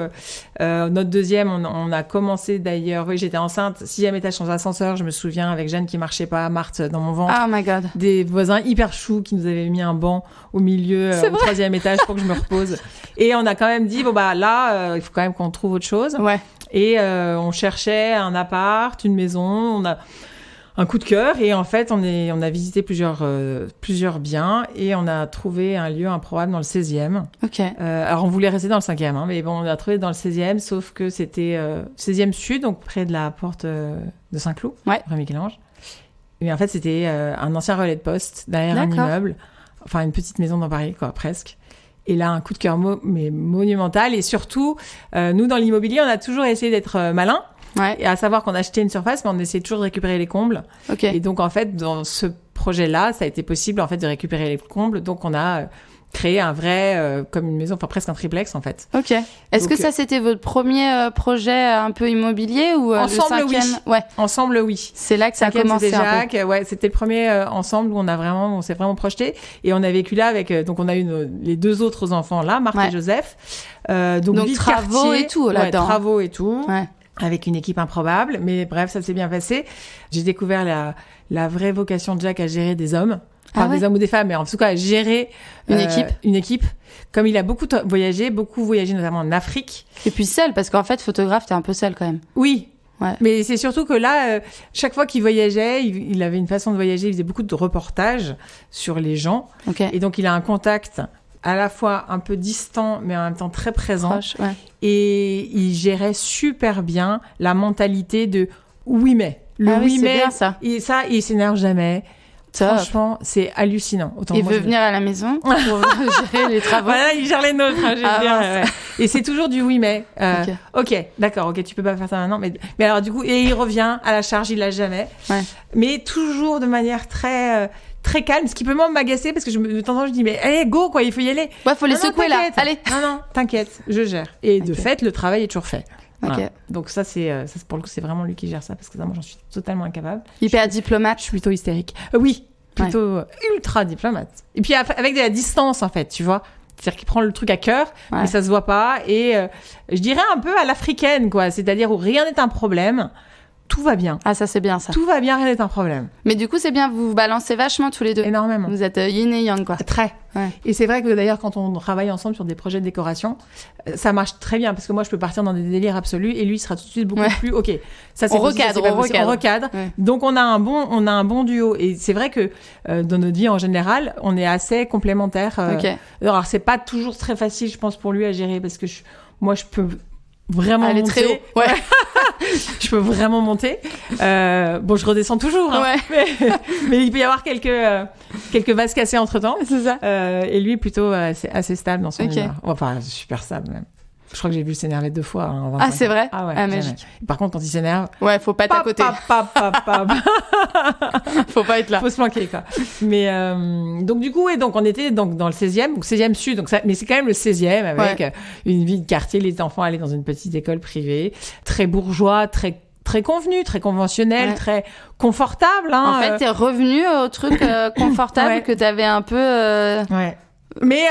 Notre deuxième, on a commencé d'ailleurs, oui, j'étais enceinte, 6e étage sans ascenseur, je me souviens, avec Jeanne qui marchait pas, Marthe dans mon ventre. Oh my god. Des voisins hyper choux qui nous avaient mis un banc au milieu, C'est au 3e étage pour que je me repose. Et on a quand même dit, là, il faut quand même qu'on trouve autre chose. Ouais. Et on cherchait un appart, une maison, on a un coup de cœur et en fait on a visité plusieurs biens et on a trouvé un lieu improbable dans le 16e. Ok. Alors on voulait rester dans le 5e, hein, mais bon on a trouvé dans le 16e, sauf que c'était 16e sud, donc près de la porte de Saint-Cloud, rue Michel-Ange. Mais en fait c'était un ancien relais de poste derrière un immeuble, enfin une petite maison dans Paris quoi, presque. Et là, un coup de cœur mais monumental. Et surtout, nous, dans l'immobilier, on a toujours essayé d'être malin. Ouais. Et à savoir qu'on achetait une surface, mais on essayait toujours de récupérer les combles. Ok. Et donc, en fait, dans ce projet-là, ça a été possible, en fait, de récupérer les combles. Donc, on a créé un vrai, comme une maison, enfin presque un triplex, en fait. Ok. Est-ce que ça, c'était votre premier projet un peu immobilier ou ensemble, le 5e? oui. Ouais. Ensemble, oui. C'est là que ça a commencé c'était un peu. Jacques. Ouais, c'était le premier ensemble où on s'est vraiment projeté. Et on a vécu là avec, donc on a eu les 2 autres enfants là, Marc et Joseph. Donc travaux quartier, et tout là-dedans. Travaux et tout. Ouais. Avec une équipe improbable, mais bref, ça s'est bien passé. J'ai découvert la vraie vocation de Jacques à gérer des hommes. Enfin, des hommes ou des femmes, mais en tout cas, à gérer une équipe. Comme il a beaucoup voyagé notamment en Afrique. Et puis seul, parce qu'en fait, photographe, t'es un peu seul quand même. Oui. Ouais. Mais c'est surtout que là, chaque fois qu'il voyageait, il avait une façon de voyager, il faisait beaucoup de reportages sur les gens. Okay. Et donc, il a un contact à la fois un peu distant, mais en même temps très présent. Proche, ouais. Et il gérait super bien la mentalité de oui, mais. Oui, mais, bien, ça. Il s'énerve jamais. Top. Franchement, c'est hallucinant. Autant il veut venir à la maison pour gérer les travaux. Voilà, il gère les nôtres. Ouais. Et c'est toujours du oui, mais. Ok, d'accord, tu peux pas faire ça maintenant. Mais alors, du coup, et il revient à la charge, il l'a jamais. Ouais. Mais toujours de manière très calme, ce qui peut m'agacer parce que de temps en temps je dis mais allez go quoi, il faut y aller. Ouais, faut les secouer là. Allez. Non, t'inquiète, je gère. Et de fait, le travail est toujours fait. Voilà. Okay. Donc ça c'est pour le coup c'est vraiment lui qui gère ça parce que ça, moi j'en suis totalement incapable. Hyper diplomate. Je suis plutôt hystérique. Oui, plutôt ultra diplomate. Et puis avec de la distance en fait, tu vois. C'est-à-dire qu'il prend le truc à cœur, mais ça se voit pas. Et je dirais un peu à l'africaine quoi, c'est-à-dire où rien n'est un problème. Tout va bien. Ah, ça, c'est bien, ça. Tout va bien, rien n'est un problème. Mais du coup, c'est bien, vous vous balancez vachement tous les deux. Énormément. Vous êtes yin et yang, quoi. Très. Ouais. Et c'est vrai que d'ailleurs, quand on travaille ensemble sur des projets de décoration, ça marche très bien parce que moi, je peux partir dans des délires absolus et lui, il sera tout de suite beaucoup plus. Ok, ça c'est on recadre. Ouais. Donc on a un bon duo. Et c'est vrai que dans notre vie en général, on est assez complémentaires. Alors c'est pas toujours très facile, je pense, pour lui à gérer parce que moi, je peux vraiment monter. Très haut. Ouais. Je peux vraiment monter. Bon, je redescends toujours. Hein, mais il peut y avoir quelques vases cassés entre temps. C'est ça. Et lui, plutôt assez stable dans son humeur. Enfin, super stable même. Je crois que j'ai vu s'énerver 2 fois. Hein, ah, c'est vrai? Ah ouais. Magique. Par contre, quand il s'énerve. Ouais, faut pas être à côté. Faut pas être là. Faut se planquer, quoi. Mais, donc, du coup, on était dans le 16e, donc 16e sud. Donc mais c'est quand même le 16e avec une vie de quartier. Les enfants allaient dans une petite école privée. Très bourgeois, très convenu, très conventionnel, très confortable. Hein, en fait, t'es revenu au truc confortable que t'avais un peu. Mais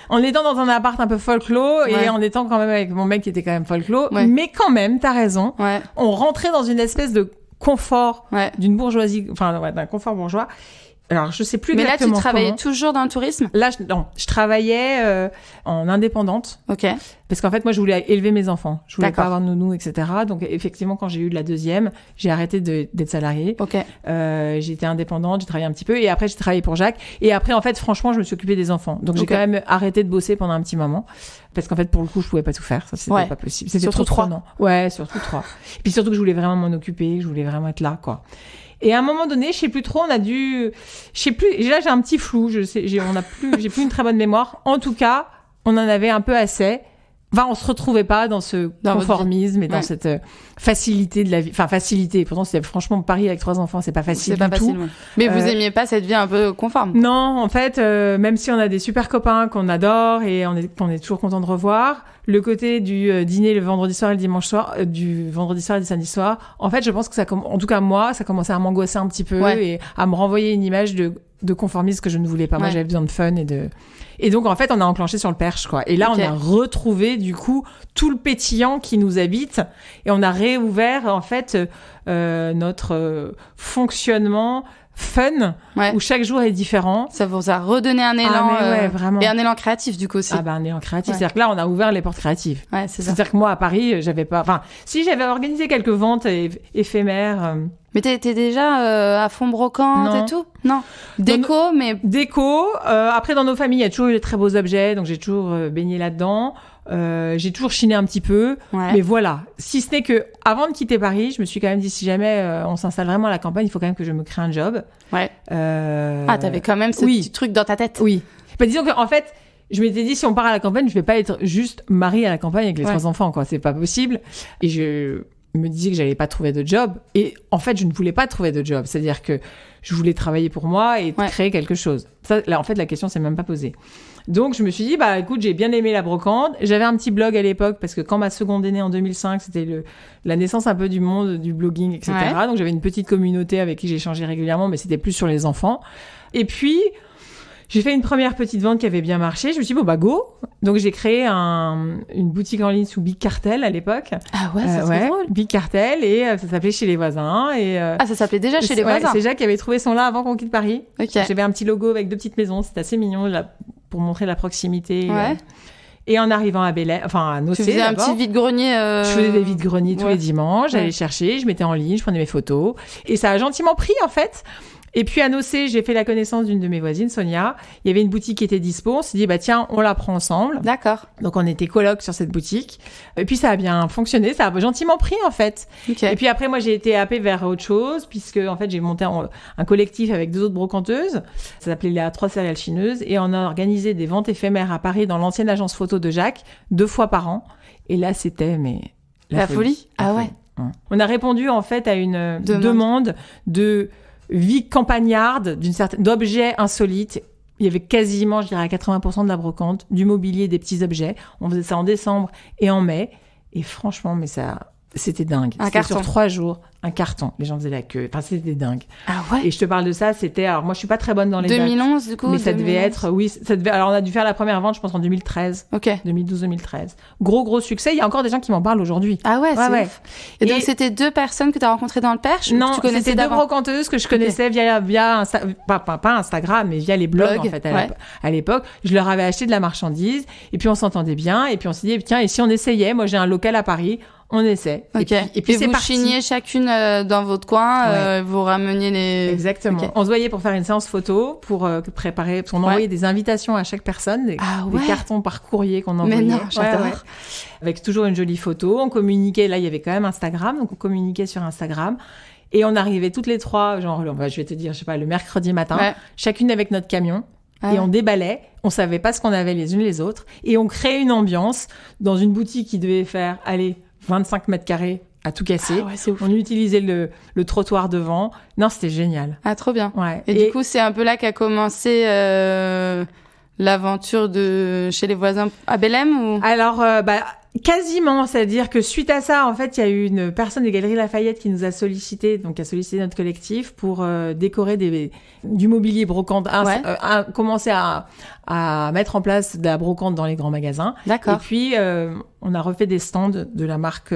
en étant dans un appart un peu folklore et en étant quand même avec mon mec qui était quand même folklore, mais quand même, t'as raison, on rentrait dans une espèce de confort d'une bourgeoisie, d'un confort bourgeois. Alors, je sais plus exactement. Mais là, tu travaillais toujours dans le tourisme? Là, je travaillais en indépendante. Ok. Parce qu'en fait, moi, je voulais élever mes enfants. Je voulais pas avoir de nounou, etc. Donc, effectivement, quand j'ai eu la 2e, j'ai arrêté d'être salariée. Ok. J'étais indépendante, j'ai travaillé un petit peu. Et après, j'ai travaillé pour Jacques. Et après, en fait, franchement, je me suis occupée des enfants. Donc, j'ai quand même arrêté de bosser pendant un petit moment. Parce qu'en fait, pour le coup, je pouvais pas tout faire. Ça, c'était pas possible. C'était surtout trop prenant. Ouais, surtout 3. Et puis surtout que je voulais vraiment m'en occuper. Je voulais vraiment être là, quoi. Et à un moment donné, je sais plus trop, là, j'ai un petit flou, j'ai plus une très bonne mémoire. En tout cas, on en avait un peu assez. Enfin, on se retrouvait pas dans ce conformisme et dans cette facilité de la vie. Enfin, facilité. Pourtant, c'est franchement Paris avec 3 enfants, c'est pas facile du tout. Mais vous aimiez pas cette vie un peu conforme? Non, en fait, même si on a des super copains qu'on adore et on est toujours content de revoir, le côté du dîner le vendredi soir et le dimanche soir, du vendredi soir et du samedi soir, en fait, je pense que en tout cas moi, ça commençait à m'angoisser un petit peu et à me renvoyer une image de conformisme que je ne voulais pas. Moi, j'avais besoin de fun et donc, en fait, on a enclenché sur le Perche, quoi. Et là, on a retrouvé, du coup, tout le pétillant qui nous habite. Et on a réouvert, en fait, notre fonctionnement fun, où chaque jour est différent. Ça vous a redonné un élan. Vraiment. Et un élan créatif, du coup, aussi. Un élan créatif. C'est-à-dire que là, on a ouvert les portes créatives. Ouais, c'est ça. C'est-à-dire que moi, à Paris, j'avais organisé quelques ventes éphémères. Mais t'es déjà à fond brocante et tout? Non. Déco. Après, dans nos familles, il y a toujours eu de très beaux objets, donc j'ai toujours baigné là-dedans. J'ai toujours chiné un petit peu, mais voilà. Si ce n'est que avant de quitter Paris, je me suis quand même dit, si jamais on s'installe vraiment à la campagne, il faut quand même que je me crée un job. Ouais. T'avais quand même ce petit truc dans ta tête. Oui. Bah, disons qu'en fait, je m'étais dit, si on part à la campagne, je vais pas être juste mariée à la campagne avec les 3 enfants, quoi. C'est pas possible. Et je me disais que j'allais pas trouver de job. Et en fait, je ne voulais pas trouver de job. C'est-à-dire que je voulais travailler pour moi et créer quelque chose. Ça, là, en fait, la question s'est même pas posée. Donc, je me suis dit, écoute, j'ai bien aimé la brocante. J'avais un petit blog à l'époque parce que quand ma seconde est née en 2005, c'était la naissance un peu du monde du blogging, etc. Ouais. Donc, j'avais une petune communauté avec qui j'échangeais régulièrement, mais c'était plus sur les enfants. Et puis, j'ai fait une première petite vente qui avait bien marché. Je me suis dit, go. Donc, j'ai créé une boutique en ligne sous Big Cartel à l'époque. Ah ouais, c'est trop drôle. Big Cartel, et ça s'appelait Chez les voisins. Ça s'appelait déjà Chez les voisins. C'est Jacques qui avait trouvé son là avant qu'on quitte Paris. Okay. J'avais un petit logo avec 2 petites maisons. C'était assez mignon pour montrer la proximité. Ouais. Et en arrivant à Nocé, tu faisais un petit vide-grenier. Je faisais des vides-greniers tous les dimanches. J'allais chercher, je mettais en ligne, je prenais mes photos. Et ça a gentiment pris, en fait. Et puis à Nocé, j'ai fait la connaissance d'une de mes voisines, Sonia. Il y avait une boutique qui était dispo. On s'est dit, tiens, on la prend ensemble. D'accord. Donc on était coloc sur cette boutique. Et puis ça a bien fonctionné. Ça a gentiment pris, en fait. Okay. Et puis après, moi, j'ai été happée vers autre chose, puisque en fait, j'ai monté un collectif avec 2 autres brocanteuses. Ça s'appelait les 3 céréales chineuses. Et on a organisé des ventes éphémères à Paris dans l'ancienne agence photo de Jacques, 2 fois par an. Et là, c'était la folie. Ah ouais. On a répondu en fait à une demande de vie campagnarde, d'objets insolites. Il y avait quasiment, je dirais, à 80% de la brocante, du mobilier, des petits objets. On faisait ça en décembre et en mai. Et franchement, c'était dingue. C'était sur 3 jours, un carton. Les gens faisaient la queue. Enfin, c'était dingue. Ah ouais. Et je te parle de ça, alors moi, je suis pas très bonne dans les 2011, dates, du coup. mais ça devait être, alors on a dû faire la première vente, je pense, en 2013. Ok. 2012-2013. Gros succès. Il y a encore des gens qui m'en parlent aujourd'hui. Ah ouais, c'est ouf. Et donc, c'était 2 personnes que tu as rencontrées dans le Perche? Non, c'était 2 brocanteuses que je connaissais via pas Instagram, mais via les blogs, en fait, à l'époque. Je leur avais acheté de la marchandise, et puis on s'entendait bien, et puis on s'est dit, tiens, et si on essayait? Moi, j'ai un local à Paris. On essaie. Okay. Et puis c'est vous chiniez chacune dans votre coin, vous rameniez les... Exactement. Okay. On se voyait pour faire une séance photo, pour préparer, parce qu'on envoyait des invitations à chaque personne, des cartons par courrier qu'on envoyait. Mais non, j'adore. Avec toujours une jolie photo. On communiquait, là il y avait quand même Instagram, donc on communiquait sur Instagram. Et on arrivait toutes les 3, je vais te dire, le mercredi matin, chacune avec notre camion. Et on déballait, on savait pas ce qu'on avait les unes les autres, et on créait une ambiance dans une boutique qui devait faire, 25 mètres carrés à tout casser. Ah ouais, c'est ouf. On utilisait le trottoir devant. Non, c'était génial. Ah, trop bien. Ouais. Et du coup, c'est un peu là qu'a commencé l'aventure de Chez les voisins à Bellem ou... Alors, quasiment. C'est-à-dire que suite à ça, en fait, il y a eu une personne des Galeries Lafayette qui nous a sollicité, donc qui a sollicité notre collectif pour décorer du mobilier brocante, commencer à mettre en place de la brocante dans les grands magasins. D'accord. Et puis, on a refait des stands de la marque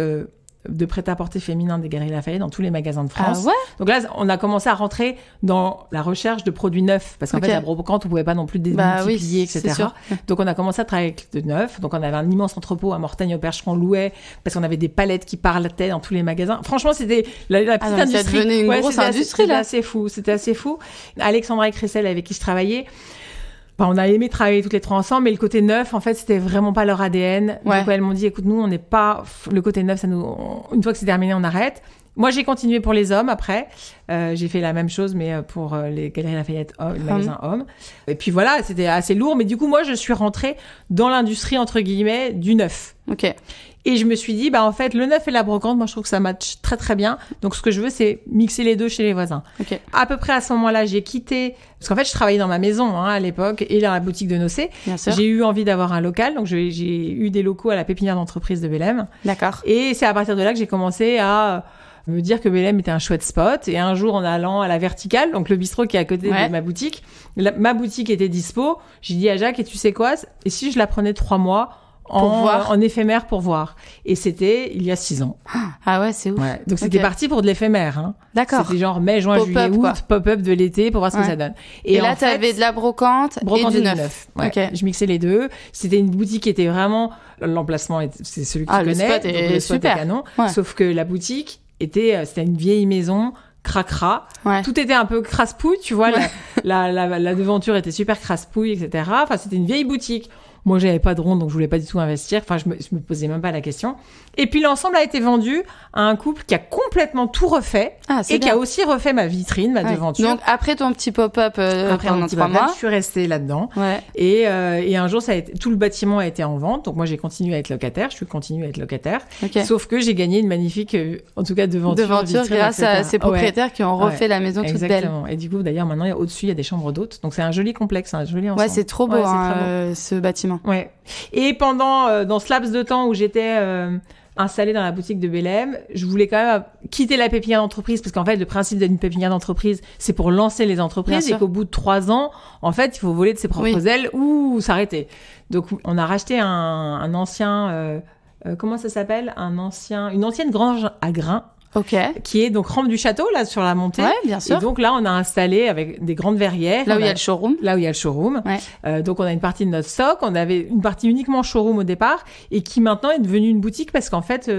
de prêt-à-porter féminin des Galeries Lafayette dans tous les magasins de France. Ah ouais. Donc là, on a commencé à rentrer dans la recherche de produits neufs, parce qu'en fait, la brocante, on pouvait pas non plus démultiplier, etc. C'est sûr. Donc, on a commencé à travailler avec de neuf. Donc, on avait un immense entrepôt à Mortagne-au-Perche qu'on louait, parce qu'on avait des palettes qui parlaient dans tous les magasins. Franchement, c'était la petite industrie. Ça devenait une grosse industrie, là. C'était assez fou. Alexandra et Cressel, avec qui je travaillais, on a aimé travailler toutes les 3 ensemble, mais le côté neuf, en fait, c'était vraiment pas leur ADN. Ouais. Donc, elles m'ont dit, écoute, nous, on n'est pas, le côté neuf, une fois que c'est terminé, on arrête. Moi, j'ai continué pour les hommes après. J'ai fait la même chose, mais pour les Galeries Lafayette, le magasin hommes. Et puis voilà, c'était assez lourd. Mais du coup, moi, je suis rentrée dans l'industrie, entre guillemets, du neuf. Ok. Et je me suis dit, en fait, le neuf et la brocante, moi, je trouve que ça match très, très bien. Donc, ce que je veux, c'est mixer les 2 chez les voisins. Okay. À peu près à ce moment-là, j'ai quitté, parce qu'en fait, je travaillais dans ma maison, à l'époque, et dans la boutique de Nocé. Bien sûr. J'ai eu envie d'avoir un local. Donc, j'ai eu des locaux à la pépinière d'entreprise de Bellem. D'accord. Et c'est à partir de là que j'ai commencé à me dire que Bellem était un chouette spot. Et un jour, en allant à la Verticale, donc le bistrot qui est à côté de ma boutique, ma boutique était dispo. J'ai dit à Jacques, et tu sais quoi? Et si je la prenais 3 mois en éphémère pour voir. Et c'était il y a 6 ans. Ah ouais, c'est ouf. Ouais. Donc c'était parti pour de l'éphémère. Hein. D'accord. C'était genre mai, juin, Pop-up, juillet, août, quoi. pop-up de l'été pour voir ce que ça donne. Et là, en fait, t'avais de la brocante et du neuf. Ouais. Ok. Je mixais les deux. C'était une boutique qui était vraiment... L'emplacement, c'est celui que tu le connais. spot donc est le spot super. est canon. Ouais. Sauf que la boutique c'était une vieille maison, cracra. Ouais. Tout était un peu crasse-pouille, tu vois. La devanture était super crasse-pouille, etc. Enfin, c'était une vieille boutique. Moi, j'avais pas de ronde, donc je voulais pas du tout investir. Enfin, je me posais même pas la question. Et puis, l'ensemble a été vendu à un couple qui a complètement tout refait et qui a aussi refait ma vitrine, ma devanture. Donc, après ton petit pop-up pendant 3 mois, je suis restée là-dedans. Ouais. Et un jour, tout le bâtiment a été en vente. Donc, moi, j'ai continué à être locataire. Je suis continuée à être locataire. Okay. Sauf que j'ai gagné une magnifique, en tout cas, devanture vitrine, grâce à ces propriétaires qui ont refait la maison toute exactement. belle. Et du coup, d'ailleurs, maintenant, au-dessus, il y a des chambres d'hôtes. Donc, c'est un joli complexe, un joli ensemble. Ouais, c'est trop beau, ce bâtiment. Ouais. Et dans ce laps de temps où j'étais installée dans la boutique de Bélem, je voulais quand même quitter la pépinière d'entreprise parce qu'en fait, le principe d'une pépinière d'entreprise, c'est pour lancer les entreprises et qu'au bout de 3 ans, en fait, il faut voler de ses propres ailes ou s'arrêter. Donc, on a racheté un ancien, comment ça s'appelle? Une ancienne grange à grains. Okay. Qui est donc rampe du château, là, sur la montée. Ouais, bien sûr. Et donc là, on a installé avec des grandes verrières. Là où il y a le showroom. Là où il y a le showroom. Ouais. Donc, on a une partie de notre stock. On avait une partie uniquement showroom au départ et qui maintenant est devenue une boutique parce qu'en fait,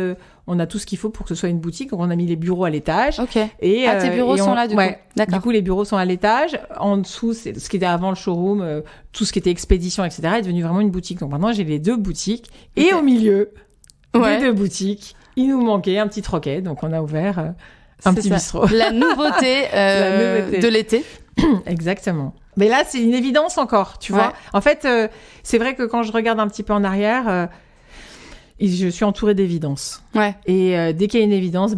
on a tout ce qu'il faut pour que ce soit une boutique. Donc, on a mis les bureaux à l'étage. Ok. Et, tes bureaux sont là, du coup. D'accord. Du coup, les bureaux sont à l'étage. En dessous, c'est ce qui était avant le showroom, tout ce qui était expédition, etc. est devenu vraiment une boutique. Donc, maintenant, j'ai les 2 boutiques. Et au milieu des 2 boutiques, il nous manquait un petit troquet, donc on a ouvert un petit bistrot. La nouveauté, de l'été. Exactement. Mais là, c'est une évidence encore, tu vois. En fait, c'est vrai que quand je regarde un petit peu en arrière, je suis entourée d'évidences. Ouais. Et dès qu'il y a une évidence,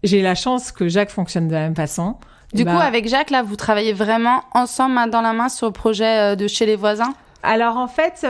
j'ai la chance que Jacques fonctionne de la même façon. Du coup, avec Jacques, là, vous travaillez vraiment ensemble, main dans la main, sur le projet de Chez les voisins ? Alors en fait,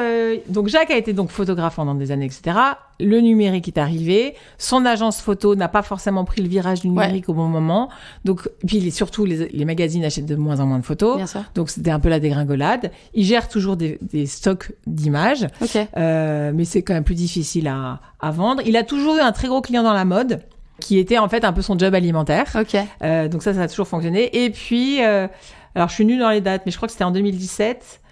donc Jacques a été donc photographe pendant des années, etc. Le numérique est arrivé. Son agence photo n'a pas forcément pris le virage du numérique au bon moment. Donc, puis surtout, les magazines achètent de moins en moins de photos. Bien sûr. Donc c'était un peu la dégringolade. Il gère toujours des stocks d'images. Okay. Mais c'est quand même plus difficile à vendre. Il a toujours eu un très gros client dans la mode, qui était en fait un peu son job alimentaire. Okay. Donc ça a toujours fonctionné. Et puis, alors je suis nulle dans les dates, mais je crois que c'était en 2017.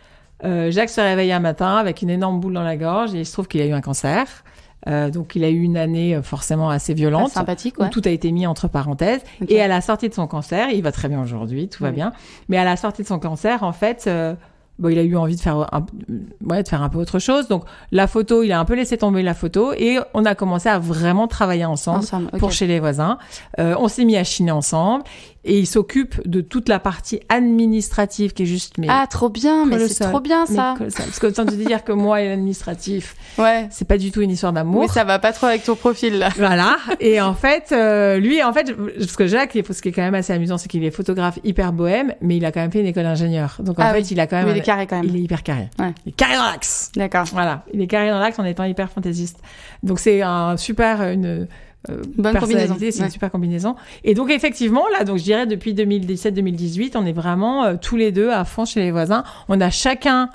Jacques se réveille un matin avec une énorme boule dans la gorge et il se trouve qu'il a eu un cancer. Donc il a eu une année forcément assez violente, sympathique, où tout a été mis entre parerzèles. Okay. Et à la sortie de son cancer, il va très bien aujourd'hui, tout va bien. Mais à la sortie de son cancer, en fait, il a eu envie de faire un peu autre chose. Donc la photo, il a un peu laissé tomber la photo et on a commencé à vraiment travailler ensemble. Pour Chez les voisins. On s'est mis à chiner ensemble. Et il s'occupe de toute la partie administrative qui est juste... trop bien, mais c'est trop bien ça. Parce que autant te dire que moi et l'administratif, c'est pas du tout une histoire d'amour. Mais ça va pas trop avec ton profil là. Voilà. Et en fait, lui, parce que Jacques, ce qui est quand même assez amusant, c'est qu'il est photographe hyper bohème, mais il a quand même fait une école d'ingénieur. Donc en fait, il a quand même... il est carré quand même. Il est hyper carré. Ouais. Il est carré dans l'axe. D'accord. Voilà. Il est carré dans l'axe en étant hyper fantaisiste. Donc c'est bonne combinaison. C'est une super combinaison. Et donc, effectivement, là, donc, je dirais, depuis 2017-2018, on est vraiment tous les deux à fond Chez les voisins. On a chacun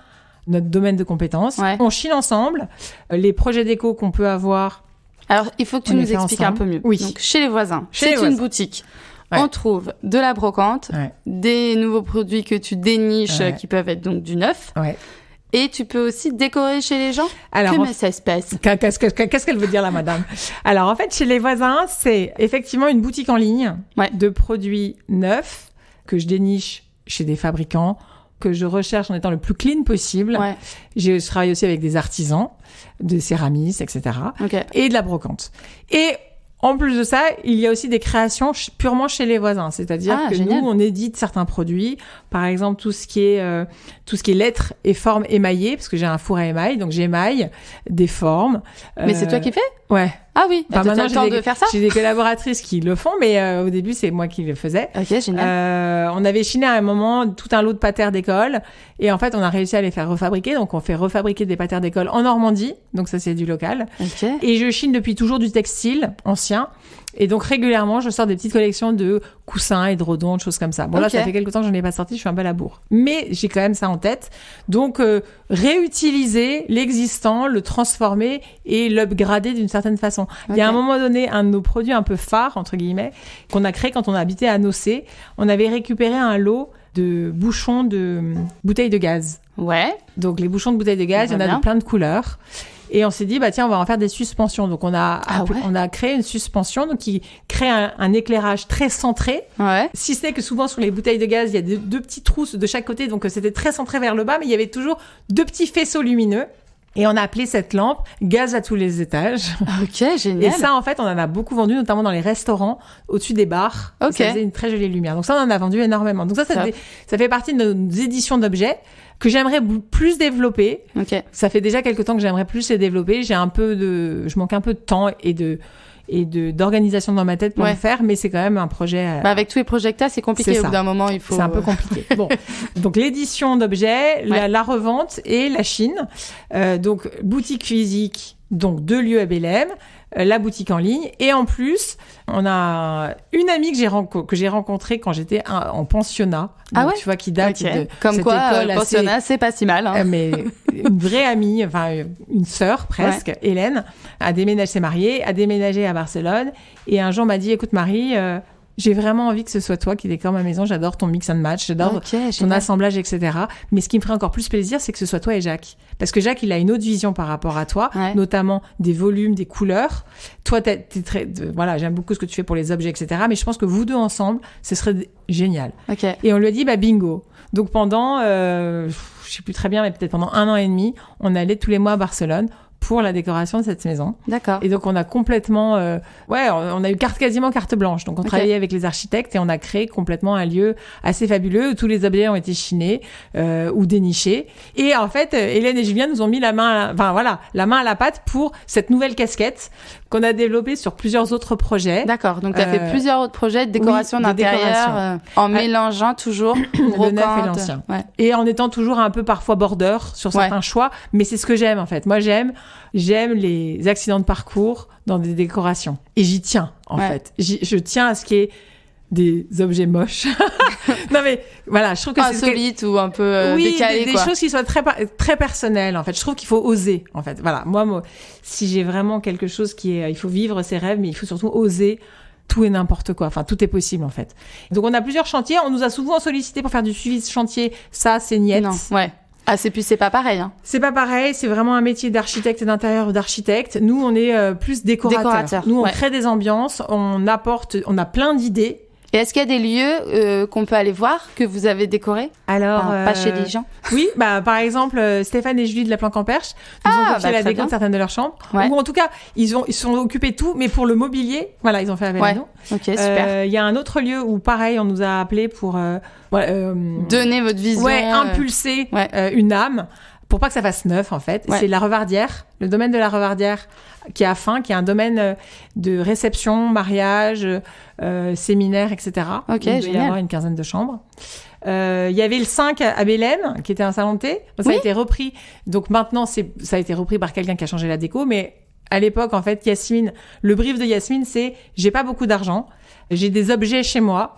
notre domaine de compétences. Ouais. On chine ensemble. Les projets déco qu'on peut avoir. Alors, il faut que tu nous expliques un peu mieux. Oui. Donc, Chez les voisins, c'est une boutique. Ouais. On trouve de la brocante, des nouveaux produits que tu déniches qui peuvent être donc du neuf. Ouais. Et tu peux aussi décorer chez les gens. Alors, comment ça se passe ? Qu'est-ce qu'elle veut dire, la madame ? Alors, en fait, Chez les voisins, c'est effectivement une boutique en ligne de produits neufs que je déniche chez des fabricants, que je recherche en étant le plus clean possible. Ouais. Je travaille aussi avec des artisans, des céramistes, etc. Okay. Et de la brocante. Et en plus de ça, il y a aussi des créations purement chez les voisins. C'est-à-dire que génial. Nous, on édite certains produits. Par exemple, tout ce qui est lettres et formes émaillées, parce que j'ai un four à émail, donc j'émaille des formes. Mais c'est toi qui fais ? Ouais. Ah oui, maintenant, le temps de faire ça ? J'ai des collaboratrices qui le font, mais au début, c'est moi qui le faisais. Ok, génial. On avait chiné à un moment tout un lot de patères d'école, et en fait, on a réussi à les faire refabriquer. Donc, on fait refabriquer des patères d'école en Normandie, donc ça, c'est du local. Okay. Et je chine depuis toujours du textile ancien. Et donc régulièrement, je sors des petites collections de coussins, édredons, de choses comme ça. Bon là, Ok. ça fait quelques temps que j'en ai pas sorti, je suis un peu à la bourre. Mais j'ai quand même ça en tête. Donc réutiliser l'existant, le transformer et l'upgrader d'une certaine façon. Il y a à un moment donné, un de nos produits un peu phares, entre guillemets, qu'on a créé quand on a habité à Nocé. On avait récupéré un lot de bouchons de bouteilles de gaz. Ouais. Donc les bouchons de bouteilles de gaz, il y en a Bien. de plein de couleurs. Et on s'est dit, bah tiens, on va en faire des suspensions. Donc on a créé une suspension donc, qui crée un éclairage très centré. Ouais. Si ce n'est que souvent sur les bouteilles de gaz, il y a deux petits trous de chaque côté. Donc c'était très centré vers le bas, mais il y avait toujours 2 petits faisceaux lumineux. Et on a appelé cette lampe gaz à tous les étages. Ok, génial. Et ça, en fait, on en a beaucoup vendu, notamment dans les restaurants, au-dessus des bars. Ok. Ça faisait une très jolie lumière. Donc ça, on en a vendu énormément. Donc ça fait partie de nos éditions d'objets que j'aimerais plus développer. Ok. Ça fait déjà quelques temps que j'aimerais plus les développer. Je manque un peu de temps et d'organisation dans ma tête pour le faire, mais c'est quand même un projet. Bah avec tous les projets que t'as, c'est compliqué. C'est Au ça. bout d'un moment, il faut. C'est un peu compliqué. Bon, donc l'édition d'objets, la revente et la Chine. Donc boutique physique, donc 2 lieux à Bélem, la boutique en ligne, et en plus, on a une amie que j'ai rencontrée quand j'étais en pensionnat. Donc, Ah ouais. tu vois, qui date Ok. de Comme cette quoi, école le pensionnat, c'est pas si mal. Hein. mais une vraie amie, enfin une sœur presque, Hélène, s'est mariée, a déménagé à Barcelone, et un jour m'a dit, écoute Marie, j'ai vraiment envie que ce soit toi qui décore ma maison, j'adore ton mix and match, j'adore ton assemblage, etc. Mais ce qui me ferait encore plus plaisir, c'est que ce soit toi et Jacques. Parce que Jacques, il a une autre vision par rapport à toi, notamment des volumes, des couleurs. Toi, voilà, j'aime beaucoup ce que tu fais pour les objets, etc. Mais je pense que vous deux ensemble, ce serait génial. Ok. Et on lui a dit, bah bingo. Donc pendant, je sais plus très bien, mais peut-être pendant 1 an et demi, on allait tous les mois à Barcelone pour la décoration de cette maison. D'accord. Et donc on a complètement, on a eu quasiment carte blanche. Donc on travaillait avec les architectes et on a créé complètement un lieu assez fabuleux où tous les objets ont été chinés ou dénichés. Et en fait, Hélène et Julien nous ont mis la main à la pâte pour cette nouvelle casquette qu'on a développée sur plusieurs autres projets. D'accord. Donc tu as fait plusieurs autres projets de décoration d'intérieur en mélangeant toujours le neuf et l'ancien. Ouais. Et en étant toujours un peu parfois border sur certains choix, mais c'est ce que j'aime en fait. Moi j'aime les accidents de parcours dans des décorations. Et j'y tiens en fait. Je tiens à ce qu'il y ait des objets moches. Non mais voilà, je trouve que c'est insolite ou un peu décalé, des choses qui soient très très personnelles en fait. Je trouve qu'il faut oser en fait. Voilà, moi si j'ai vraiment quelque chose il faut vivre ses rêves, mais il faut surtout oser tout et n'importe quoi. Enfin, tout est possible, en fait. Donc, on a plusieurs chantiers. On nous a souvent sollicité pour faire du suivi de chantier. Ça, c'est niet. Non, ouais. Ah, c'est pas pareil, hein. C'est pas pareil. C'est vraiment un métier d'architecte et d'intérieur ou d'architecte. Nous, on est plus décorateur. Nous, on crée des ambiances. On a plein d'idées. Et est-ce qu'il y a des lieux qu'on peut aller voir, que vous avez décorés? Alors, pas chez les gens. Oui, par exemple, Stéphane et Julie de la Planque en Perche nous ont confié la déco de certaines de leurs chambres. Ouais. Ou en tout cas, ils sont occupés de tout, mais pour le mobilier, voilà, ils ont fait appel à nous. Ok, super. Il y a un autre lieu où, pareil, on nous a appelés pour donner votre vision. Impulser une âme. Pour pas que ça fasse neuf, en fait. C'est la Revardière, le domaine de la Revardière, qui est à Fin, qui est un domaine de réception, mariage, séminaire, etc. Ok, il doit y avoir une 15aine de chambres. Il y avait le 5 à Bélem, qui était un salon de thé. Ça a été repris. Donc maintenant, ça a été repris par quelqu'un qui a changé la déco. Mais à l'époque, en fait, Yasmine, le brief de Yasmine, c'est « J'ai pas beaucoup d'argent, j'ai des objets chez moi,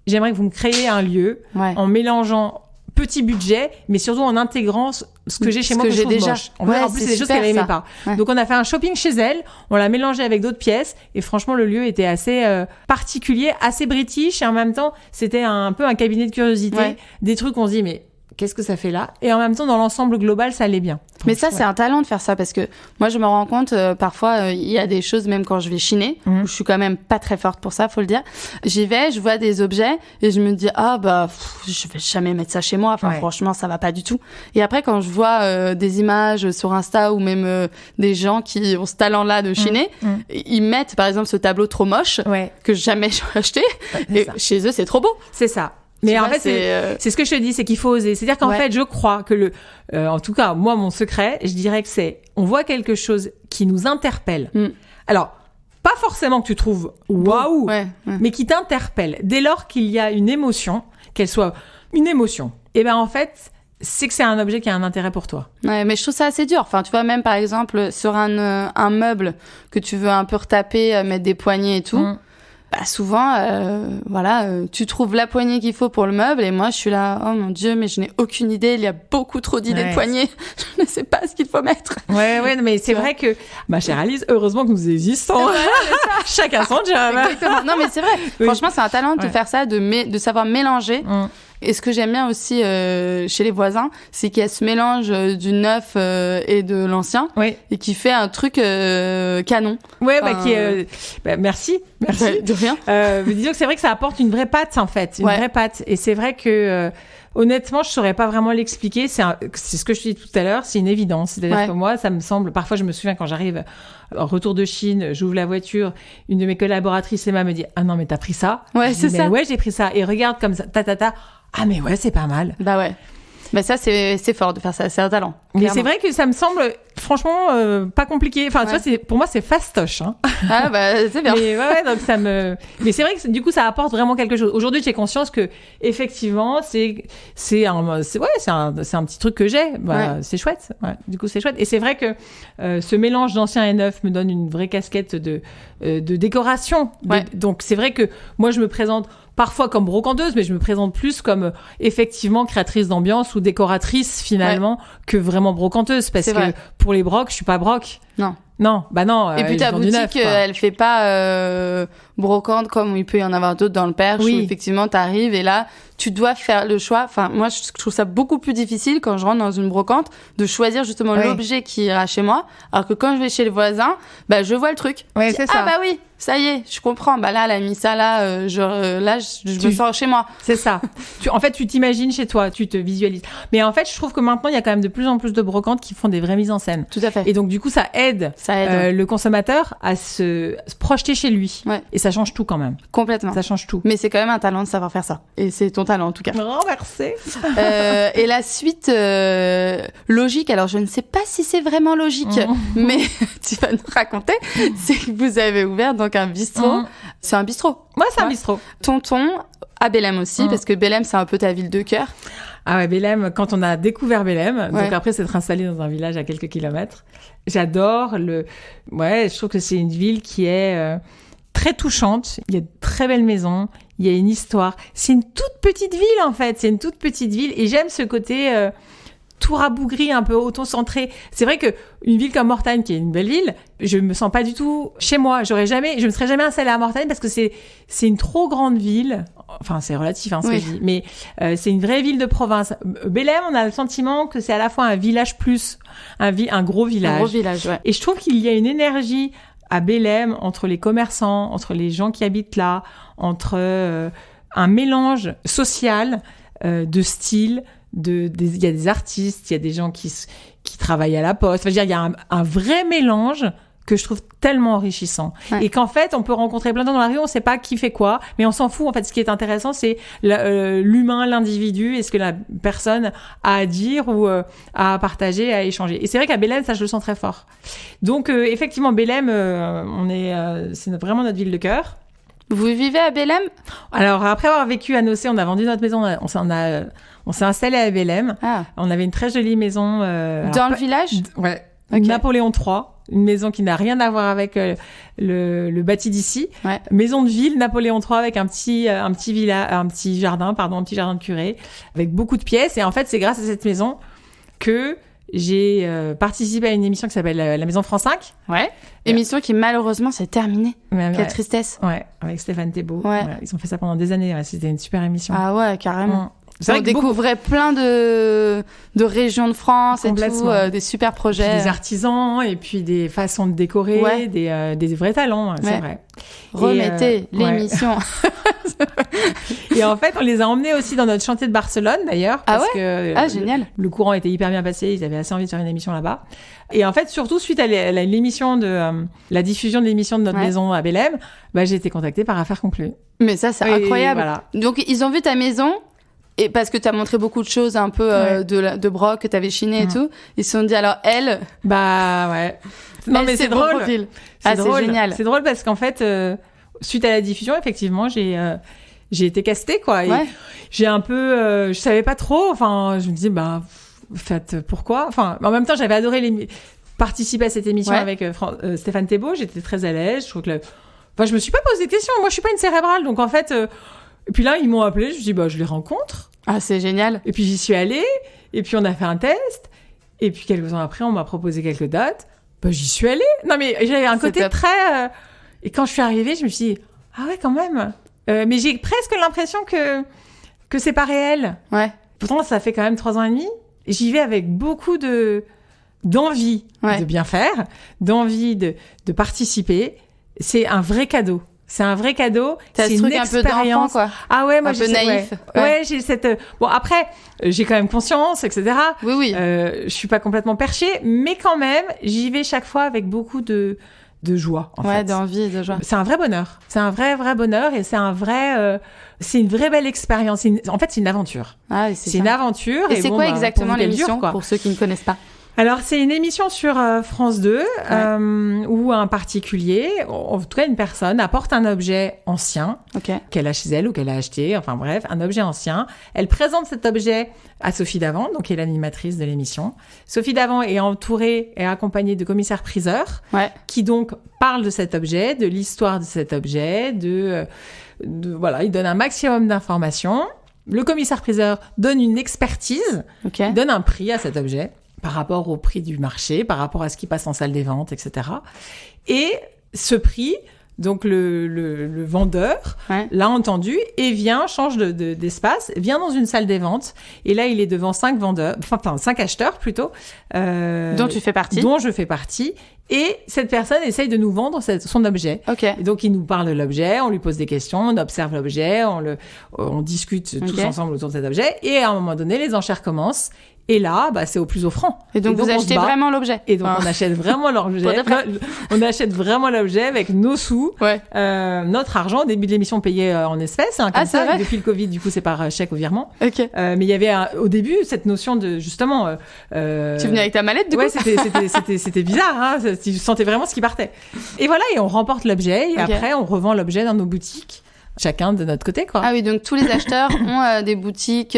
j'aimerais que vous me créiez un lieu en mélangeant petit budget, mais surtout en intégrant ce que j'ai chez moi que je trouve déjà moche. En plus, c'est des choses qu'elle aimait pas. Donc, on a fait un shopping chez elle, on l'a mélangé avec d'autres pièces, et franchement, le lieu était assez particulier, assez british, et en même temps, c'était un peu un cabinet de curiosité, des trucs on se dit, mais qu'est-ce que ça fait là? Et en même temps, dans l'ensemble global, ça allait bien. Mais ça, c'est un talent de faire ça, parce que moi, je me rends compte, parfois, il y a des choses, même quand je vais chiner, où je suis quand même pas très forte pour ça, faut le dire. J'y vais, je vois des objets, et je me dis, je vais jamais mettre ça chez moi. Enfin, franchement, ça va pas du tout. Et après, quand je vois des images sur Insta, ou même des gens qui ont ce talent-là de chiner, ils mettent, par exemple, ce tableau trop moche, que jamais j'aurais acheté, et chez eux, c'est trop beau. C'est ça. Mais en fait, c'est ce que je te dis, c'est qu'il faut oser. C'est-à-dire qu'en fait, je crois que en tout cas, moi, mon secret, je dirais que on voit quelque chose qui nous interpelle. Alors, pas forcément que tu trouves waouh, mais qui t'interpelle. Dès lors qu'il y a une émotion, qu'elle soit une émotion, et ben en fait, c'est que c'est un objet qui a un intérêt pour toi. Ouais, mais je trouve ça assez dur. Enfin, tu vois, même par exemple, sur un meuble que tu veux un peu retaper, mettre des poignées et tout, bah, souvent, tu trouves la poignée qu'il faut pour le meuble et moi, je suis là, oh mon Dieu, mais je n'ai aucune idée. Il y a beaucoup trop d'idées de poignées. Je ne sais pas ce qu'il faut mettre. Ouais, mais c'est vrai que, ma chère Alice, heureusement que nous existons. Chacun son job. Exactement. Non, mais c'est vrai. Franchement, c'est un talent de faire ça, de savoir mélanger. Et ce que j'aime bien aussi chez les voisins, c'est qu'il y a ce mélange du neuf et de l'ancien, et qui fait un truc canon. Ouais, merci. De rien. Disons que c'est vrai que ça apporte une vraie patte, en fait, une vraie patte. Et c'est vrai que honnêtement, je saurais pas vraiment l'expliquer. C'est ce que je te dis tout à l'heure, c'est une évidence. C'est-à-dire que moi, ça me semble. Parfois, je me souviens quand j'arrive en retour de Chine, j'ouvre la voiture, une de mes collaboratrices Emma me dit « Ah non, mais t'as pris ça ?» Ouais, c'est ça. Ouais, j'ai pris ça. Et regarde comme ça, Ah mais ouais, c'est pas mal. Bah ouais. Bah ça, c'est fort de faire ça, c'est un talent. Mais clairement. c'est vrai que ça me semble, franchement, pas compliqué. Enfin, tu vois, pour moi, c'est fastoche. Hein. Ah bah, c'est bien. Mais donc Mais c'est vrai que du coup, ça apporte vraiment quelque chose. Aujourd'hui, j'ai conscience que, effectivement, c'est un petit truc que j'ai. Bah, c'est chouette. Ouais. Du coup, c'est chouette. Et c'est vrai que ce mélange d'ancien et neuf me donne une vraie casquette de décoration. Donc, c'est vrai que moi, je me présente parfois comme brocanteuse, mais je me présente plus comme effectivement créatrice d'ambiance ou décoratrice finalement que vraiment brocanteuse, parce que pour les brocs, je suis pas broc. Non, bah non. Et puis ta boutique, elle fait pas brocante comme il peut y en avoir d'autres dans le Perche, où effectivement t'arrives et là tu dois faire le choix. Enfin, moi je trouve ça beaucoup plus difficile quand je rentre dans une brocante de choisir justement l'objet qui ira chez moi, alors que quand je vais chez le voisin, bah je vois le truc. Ouais, c'est ça. Ah bah oui, ça y est, je comprends. Bah là, elle a mis ça là, je me sens chez moi. C'est ça. En fait, tu t'imagines chez toi, tu te visualises. Mais en fait, je trouve que maintenant, il y a quand même de plus en plus de brocantes qui font des vraies mises en scène. Tout à fait. Et donc, du coup, ça aide le consommateur à se projeter chez lui. Ouais. Et ça change tout quand même. Complètement. Ça change tout. Mais c'est quand même un talent de savoir faire ça. Et c'est ton talent en tout cas. Oh, merci. Et la suite logique, alors je ne sais pas si c'est vraiment logique, mais tu vas nous raconter, c'est que vous avez ouvert donc un bistrot. C'est un bistrot. Ouais, c'est un bistrot. Tonton, à Bellem aussi, parce que Bellem, c'est un peu ta ville de cœur. Ah ouais, Bellem, quand on a découvert Bellem, donc après s'être installé dans un village à quelques kilomètres, j'adore je trouve que c'est une ville qui est très touchante. Il y a de très belles maisons, il y a une histoire. C'est une toute petite ville, en fait. C'est une toute petite ville et j'aime ce côté tout rabougri, un peu auto-centré. C'est vrai que une ville comme Mortagne, qui est une belle ville, je me sens pas du tout chez moi. Je me serais jamais installée à Mortagne parce que c'est une trop grande ville. Enfin, c'est relatif, ce que je dis. Mais c'est une vraie ville de province. Bellem, on a le sentiment que c'est à la fois un village plus un gros village. Un gros village, ouais. Et je trouve qu'il y a une énergie à Bellem entre les commerçants, entre les gens qui habitent là, entre un mélange social de style. Il y a des artistes, il y a des gens qui travaillent à la poste. Enfin, je veux dire, il y a un vrai mélange que je trouve tellement enrichissant. Ouais. Et qu'en fait, on peut rencontrer plein de gens dans la rue, on ne sait pas qui fait quoi, mais on s'en fout. En fait, ce qui est intéressant, c'est l'humain, l'individu, et ce que la personne a à dire ou à partager, à échanger. Et c'est vrai qu'à Bellem, ça, je le sens très fort. Donc, effectivement, Bellem, c'est vraiment notre ville de cœur. Vous vivez à Bellem ? Alors, après avoir vécu à Nocé, on a vendu notre maison, on s'est installé à Bellem. Ah. On avait une très jolie maison. Dans le village ? Ouais. Okay. Napoléon III, une maison qui n'a rien à voir avec le bâti d'ici. Ouais. Maison de ville, Napoléon III, avec un petit jardin de curé, avec beaucoup de pièces. Et en fait, c'est grâce à cette maison que j'ai participé à une émission qui s'appelle La Maison France 5. Ouais. Émission qui malheureusement s'est terminée. Quelle tristesse. Ouais, avec Stéphane Thébault. Ouais. Ouais. Ils ont fait ça pendant des années. Ouais, c'était une super émission. Ah ouais, carrément. On découvrait plein de régions de France et tout, des super projets. Puis des artisans et puis des façons de décorer, des vrais talents, c'est vrai. Remettez l'émission. Et en fait, on les a emmenés aussi dans notre chantier de Barcelone, d'ailleurs. Parce que génial. Le courant était hyper bien passé, ils avaient assez envie de faire une émission là-bas. Et en fait, surtout suite à l'émission la diffusion de l'émission de notre maison à Bellem, j'ai été contactée par Affaires conclues. Mais ça, c'est incroyable. Voilà. Donc, ils ont vu ta maison. Et parce que tu as montré beaucoup de choses un peu de broc que tu avais chiné et tout, ils se sont dit alors elle non mais c'est drôle. C'est génial. C'est drôle parce qu'en fait suite à la diffusion effectivement, j'ai été castée, quoi. Et j'ai un peu, je savais pas trop. Enfin, je me dis, bah, faites pourquoi. Enfin, en même temps, j'avais adoré participer à cette émission avec Stéphane Thébault. J'étais très à l'aise. Je trouve que je me suis pas posé de questions. Moi, je suis pas une cérébrale, donc en fait. Et puis là, ils m'ont appelé. Je me suis dit, bah, je les rencontre. Ah, c'est génial. Et puis j'y suis allée. Et puis on a fait un test. Et puis quelques temps après, on m'a proposé quelques dates. Bah, j'y suis allée. Non, mais j'avais un côté très. Et quand je suis arrivée, je me suis dit, ah ouais, quand même. Mais j'ai presque l'impression que c'est pas réel. Ouais. Pourtant, ça fait quand même 3 ans et demi. J'y vais avec beaucoup d'envie de bien faire, d'envie de participer. C'est un vrai cadeau. C'est un vrai cadeau. T'as c'est ce truc une un peu d'enfant, quoi. Ah ouais, moi un peu naïf. Ouais, j'ai cette. Bon, après, j'ai quand même conscience, etc. Oui. Je suis pas complètement perchée, mais quand même, j'y vais chaque fois avec beaucoup de joie. En fait. D'envie et de joie. C'est un vrai bonheur. C'est un vrai bonheur et c'est une vraie belle expérience. En fait, c'est une aventure. Ah, c'est une aventure. Et c'est quoi exactement l'émission pour ceux qui ne connaissent pas? Alors, c'est une émission sur France 2 où un particulier, en tout cas une personne, apporte un objet ancien qu'elle a chez elle ou qu'elle a acheté, enfin bref, un objet ancien. Elle présente cet objet à Sophie Davant, donc qui est l'animatrice de l'émission. Sophie Davant est entourée et accompagnée de commissaires-priseurs qui donc parlent de cet objet, de l'histoire de cet objet, voilà, ils donnent un maximum d'informations. Le commissaire-priseur donne une expertise, donne un prix à cet objet. Par rapport au prix du marché, par rapport à ce qui passe en salle des ventes, etc. Et ce prix, donc le vendeur l'a entendu et change d'espace, vient dans une salle des ventes. Et là, il est devant 5 acheteurs plutôt. Dont tu fais partie. Dont je fais partie. Et cette personne essaye de nous vendre son objet. Et donc, il nous parle de l'objet, on lui pose des questions, on observe l'objet, on discute tous ensemble autour de cet objet. Et à un moment donné, les enchères commencent. Et là, c'est au plus offrant. Et donc vous achetez vraiment l'objet. Et donc on achète vraiment l'objet. On achète vraiment l'objet avec nos sous, notre argent. Au début de l'émission, payé en espèces. Comme ça. Vrai. Depuis le Covid, du coup, c'est par chèque ou virement. Mais il y avait au début cette notion de justement. Tu venais avec ta mallette, du coup. C'était bizarre. Hein, tu sentais vraiment ce qui partait. Et voilà, et on remporte l'objet. Et après, on revend l'objet dans nos boutiques. Chacun de notre côté, quoi. Ah oui, donc tous les acheteurs ont des boutiques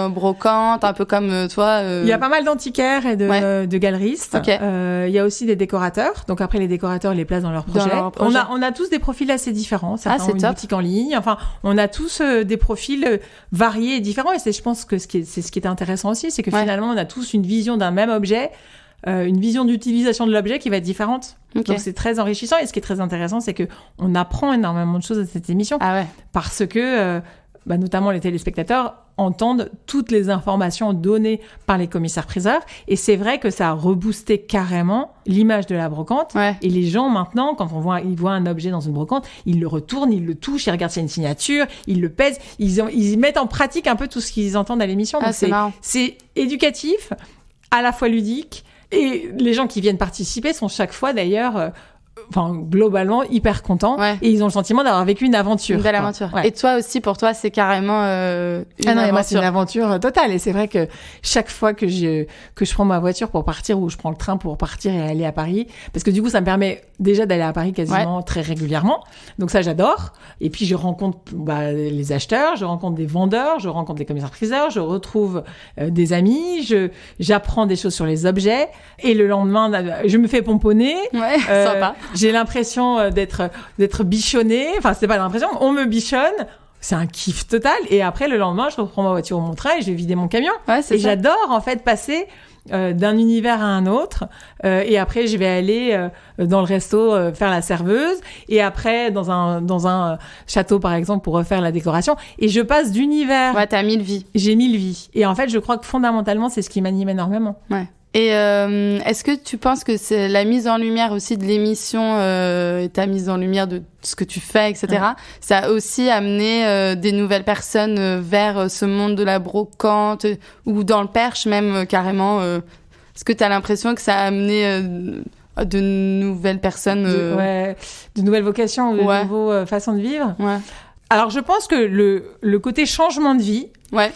brocantes, un peu comme toi. Il y a pas mal d'antiquaires et de galeristes. Il y a aussi des décorateurs. Donc après, les décorateurs les placent dans leurs projets. On a tous des profils assez différents. Certains ont une boutique en ligne. Enfin, on a tous des profils variés et différents. Et je pense que c'est ce qui est intéressant aussi, c'est que finalement, on a tous une vision d'un même objet. Une vision d'utilisation de l'objet qui va être différente. Donc c'est très enrichissant et ce qui est très intéressant, c'est que on apprend énormément de choses à cette émission parce que notamment les téléspectateurs entendent toutes les informations données par les commissaires-priseurs et c'est vrai que ça a reboosté carrément l'image de la brocante et les gens maintenant quand ils voient un objet dans une brocante, ils le retournent, ils le touchent, ils regardent s'il y a une signature, ils le pèsent, ils mettent en pratique un peu tout ce qu'ils entendent à l'émission. Donc c'est éducatif, à la fois ludique. Et les gens qui viennent participer sont chaque fois d'ailleurs, globalement hyper contents et ils ont le sentiment d'avoir vécu une aventure. Une belle aventure. Et toi aussi, pour toi, c'est carrément une aventure. Moi, c'est une aventure totale. Et c'est vrai que chaque fois que je prends ma voiture pour partir ou je prends le train pour partir et aller à Paris, parce que du coup, ça me permet déjà d'aller à Paris quasiment très régulièrement. Donc ça, j'adore. Et puis, je rencontre les acheteurs, je rencontre des vendeurs, je rencontre des commissaires-priseurs, je retrouve des amis, j'apprends des choses sur les objets. Et le lendemain, je me fais pomponner. Sympa. J'ai l'impression d'être bichonnée. Enfin, c'est pas l'impression, on me bichonne. C'est un kiff total. Et après, le lendemain, je reprends ma voiture ou mon train et je vais vider mon camion. J'adore, en fait, passer d'un univers à un autre. Et après, je vais aller dans le resto faire la serveuse. Et après, dans un château, par exemple, pour refaire la décoration. Et je passe d'univers. T'as 1000 vies. J'ai 1000 vies. Et en fait, je crois que fondamentalement, c'est ce qui m'anime énormément. Et est-ce que tu penses que c'est la mise en lumière aussi de l'émission, ta mise en lumière de ce que tu fais, etc., ça a aussi amené des nouvelles personnes vers ce monde de la brocante ou dans le perche même carrément est-ce que tu as l'impression que ça a amené de nouvelles personnes de nouvelles vocations, de nouvelles façons de vivre Alors, je pense que le côté changement de vie, Ouais.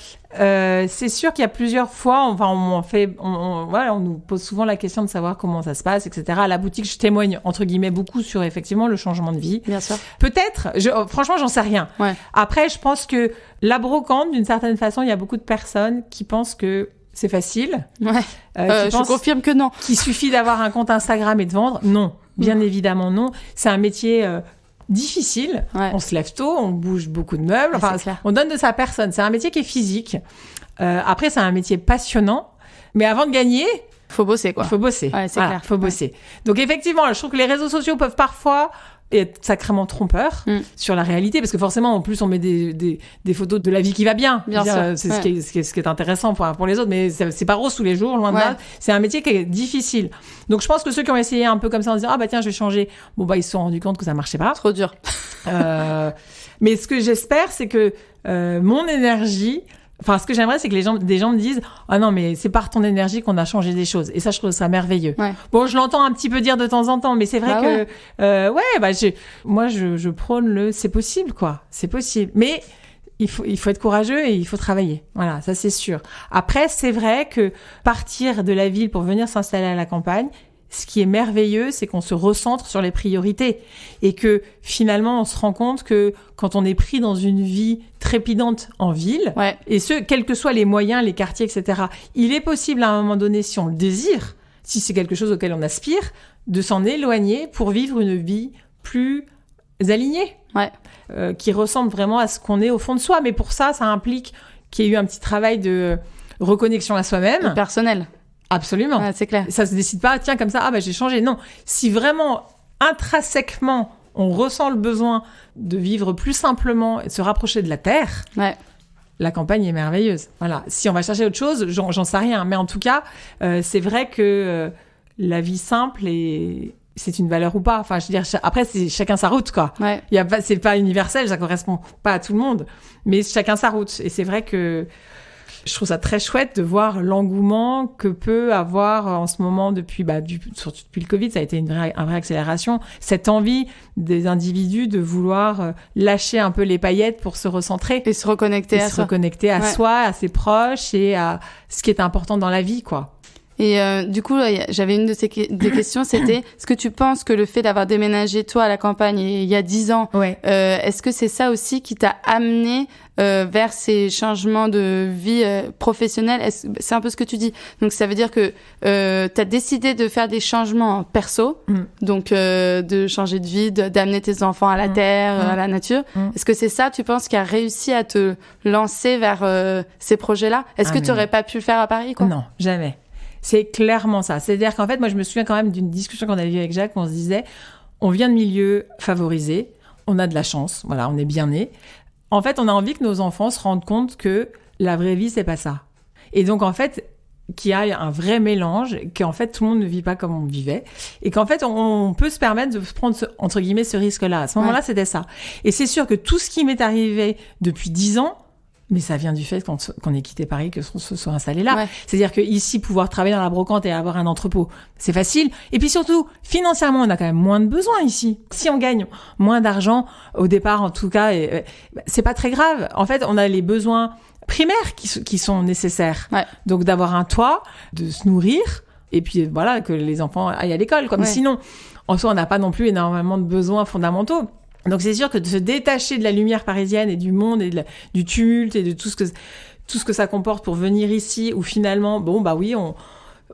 c'est sûr qu'il y a plusieurs fois, enfin, on nous pose souvent la question de savoir comment ça se passe, etc. À la boutique, je témoigne, entre guillemets, beaucoup sur, effectivement, le changement de vie. Bien sûr. Peut-être, franchement, j'en sais rien. Ouais. Après, je pense que la brocante, d'une certaine façon, il y a beaucoup de personnes qui pensent que c'est facile. Ouais. Qui Je pensent confirme que non. qu'il suffit d'avoir un compte Instagram et de vendre. Non, bien évidemment non. C'est un métier difficile. Ouais. On se lève tôt, on bouge beaucoup de meubles. Ouais, Enfin, c'est clair. on donne de sa personne. C'est un métier qui est physique. Après, c'est un métier passionnant. Mais avant de gagner, Faut bosser, quoi. il faut bosser. Ouais, c'est clair. Faut bosser. Donc effectivement, je trouve que les réseaux sociaux peuvent parfois être sacrément trompeurs sur la réalité, parce que forcément, en plus, on met des photos de la vie qui va bien. Bien sûr. C'est ce qui est intéressant pour les autres, mais c'est pas rose tous les jours, loin de là. C'est un métier qui est difficile. Donc je pense que ceux qui ont essayé un peu comme ça en se disant ah bah tiens je vais changer, bon bah ils se sont rendus compte que ça marchait pas. Trop dur. Mais ce que j'espère, c'est que mon énergie, enfin ce que j'aimerais, c'est que des gens me disent ah non mais c'est par ton énergie qu'on a changé des choses, et ça je trouve ça merveilleux. Ouais. Bon, je l'entends un petit peu dire de temps en temps, mais c'est vrai moi je prône c'est possible quoi, c'est possible, mais il faut être courageux et il faut travailler. Voilà, ça c'est sûr. Après, c'est vrai que partir de la ville pour venir s'installer à la campagne, ce qui est merveilleux, c'est qu'on se recentre sur les priorités et que finalement, on se rend compte que quand on est pris dans une vie trépidante en ville, Ouais. et quels que soient les moyens, les quartiers, etc., il est possible à un moment donné, si on le désire, si c'est quelque chose auquel on aspire, de s'en éloigner pour vivre une vie plus alignée. Ouais. Qui ressemble vraiment à ce qu'on est au fond de soi. Mais pour ça, ça implique qu'il y ait eu un petit travail de reconnexion à soi-même. Personnel. Absolument. Ouais, c'est clair. Ça se décide pas, tiens, comme ça, ah bah j'ai changé. Non. Si vraiment, intrinsèquement, on ressent le besoin de vivre plus simplement et de se rapprocher de la terre, Ouais. la campagne est merveilleuse. Voilà. Si on va chercher autre chose, j'en sais rien. Mais en tout cas, c'est vrai que la vie simple c'est une valeur ou pas. Enfin, je veux dire, après, c'est chacun sa route, quoi. Ouais. C'est pas universel, ça correspond pas à tout le monde, mais chacun sa route. Et c'est vrai que je trouve ça très chouette de voir l'engouement que peut avoir en ce moment depuis le Covid. Ça a été une vraie accélération. Cette envie des individus de vouloir lâcher un peu les paillettes pour se recentrer. Et se reconnecter à se soi. reconnecter à soi, à ses proches et à ce qui est important dans la vie, quoi. Et du coup, j'avais une des questions, c'était est-ce que tu penses que le fait d'avoir déménagé, toi, à la campagne il y a 10 ans, Ouais. est-ce que c'est ça aussi qui t'a amené vers ces changements de vie professionnelle? C'est un peu ce que tu dis. Donc, ça veut dire que t'as décidé de faire des changements perso, donc de changer de vie, d'amener tes enfants à la terre, à la nature. Est-ce que c'est ça, tu penses, qui a réussi à te lancer vers ces projets-là? Est-ce que tu aurais pas pu le faire à Paris, quoi? Non, jamais. C'est clairement ça. C'est-à-dire qu'en fait, moi, je me souviens quand même d'une discussion qu'on avait eue avec Jacques, où on se disait, on vient de milieux favorisés, on a de la chance, voilà, on est bien nés. En fait, on a envie que nos enfants se rendent compte que la vraie vie, c'est pas ça. Et donc, en fait, qu'il y a un vrai mélange, qu'en fait, tout le monde ne vit pas comme on vivait, et qu'en fait, on peut se permettre de prendre, entre guillemets, ce risque-là. À ce moment-là, c'était ça. Et c'est sûr que tout ce qui m'est arrivé depuis 10 ans, mais ça vient du fait qu'on ait quitté Paris, qu'on se soit installé là. Ouais. C'est-à-dire qu'ici, pouvoir travailler dans la brocante et avoir un entrepôt, c'est facile. Et puis surtout, financièrement, on a quand même moins de besoins ici. Si on gagne moins d'argent, au départ en tout cas, c'est pas très grave. En fait, on a les besoins primaires qui sont nécessaires. Ouais. Donc d'avoir un toit, de se nourrir, et puis voilà, que les enfants aillent à l'école. Comme sinon, en soi, on n'a pas non plus énormément de besoins fondamentaux. Donc c'est sûr que de se détacher de la lumière parisienne et du monde et du tumulte et de tout ce que ça comporte pour venir ici, où finalement, bon bah oui,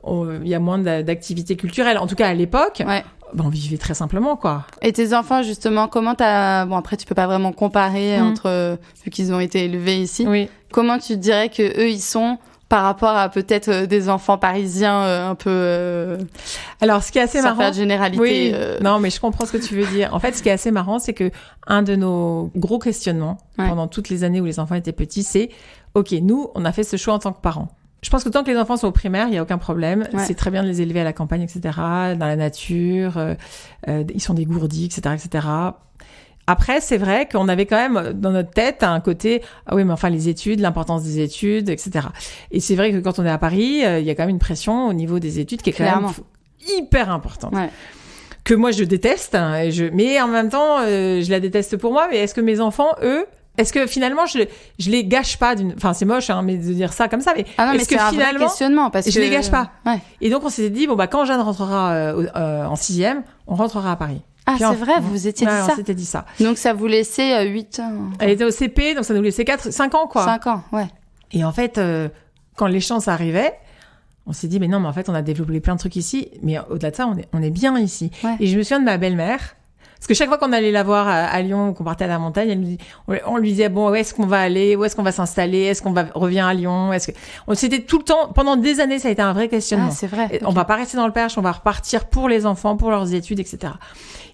il y a moins d'activités culturelles. En tout cas à l'époque, on vivait très simplement, quoi. Et tes enfants, justement, comment bon après tu peux pas vraiment comparer entre vu qu'ils ont été élevés ici. Oui. Comment tu dirais que eux ils sont par rapport à peut-être des enfants parisiens un peu... Alors, ce qui est assez marrant... Sans faire de généralité. Non, mais je comprends ce que tu veux dire. En fait, ce qui est assez marrant, c'est que un de nos gros questionnements pendant toutes les années où les enfants étaient petits, c'est « Ok, nous, on a fait ce choix en tant que parents. Je pense que tant que les enfants sont au primaire, il n'y a aucun problème. C'est très bien de les élever à la campagne, etc., dans la nature. Ils sont dégourdis, etc., etc., Après, c'est vrai qu'on avait quand même dans notre tête un côté ah oui, mais enfin les études, l'importance des études, etc. Et c'est vrai que quand on est à Paris, il y a quand même une pression au niveau des études qui est quand même hyper importante. Ouais. que moi je déteste, hein, mais en même temps, je la déteste pour moi. Mais est-ce que mes enfants, eux, est-ce que finalement je les gâche pas enfin c'est moche hein, mais de dire ça comme ça, mais Ah non, mais est-ce que c'est un finalement vrai questionnement parce je que les gâche pas. Ouais. Et donc on s'est dit bon bah quand Jeanne rentrera en 6e, on rentrera à Paris. Ah, Puis c'est vrai, vous vous étiez dit ça. On s'était dit ça. Donc ça vous laissait 8 ans. Elle était au CP, donc ça nous laissait 5 ans quoi. 5 ans, ouais. Et en fait, quand les chances arrivaient, on s'est dit, mais non, mais en fait, on a développé plein de trucs ici, mais au-delà de ça, on est bien ici. Ouais. Et je me souviens de ma belle-mère, parce que chaque fois qu'on allait la voir à Lyon, qu'on partait à la montagne, on lui disait, bon, où est-ce qu'on va aller, où est-ce qu'on va s'installer, est-ce qu'on revient à Lyon, c'était tout le temps, pendant des années, ça a été un vrai questionnement. Ah, c'est vrai. Okay. On va pas rester dans le Perche, on va repartir pour les enfants, pour leurs études, etc.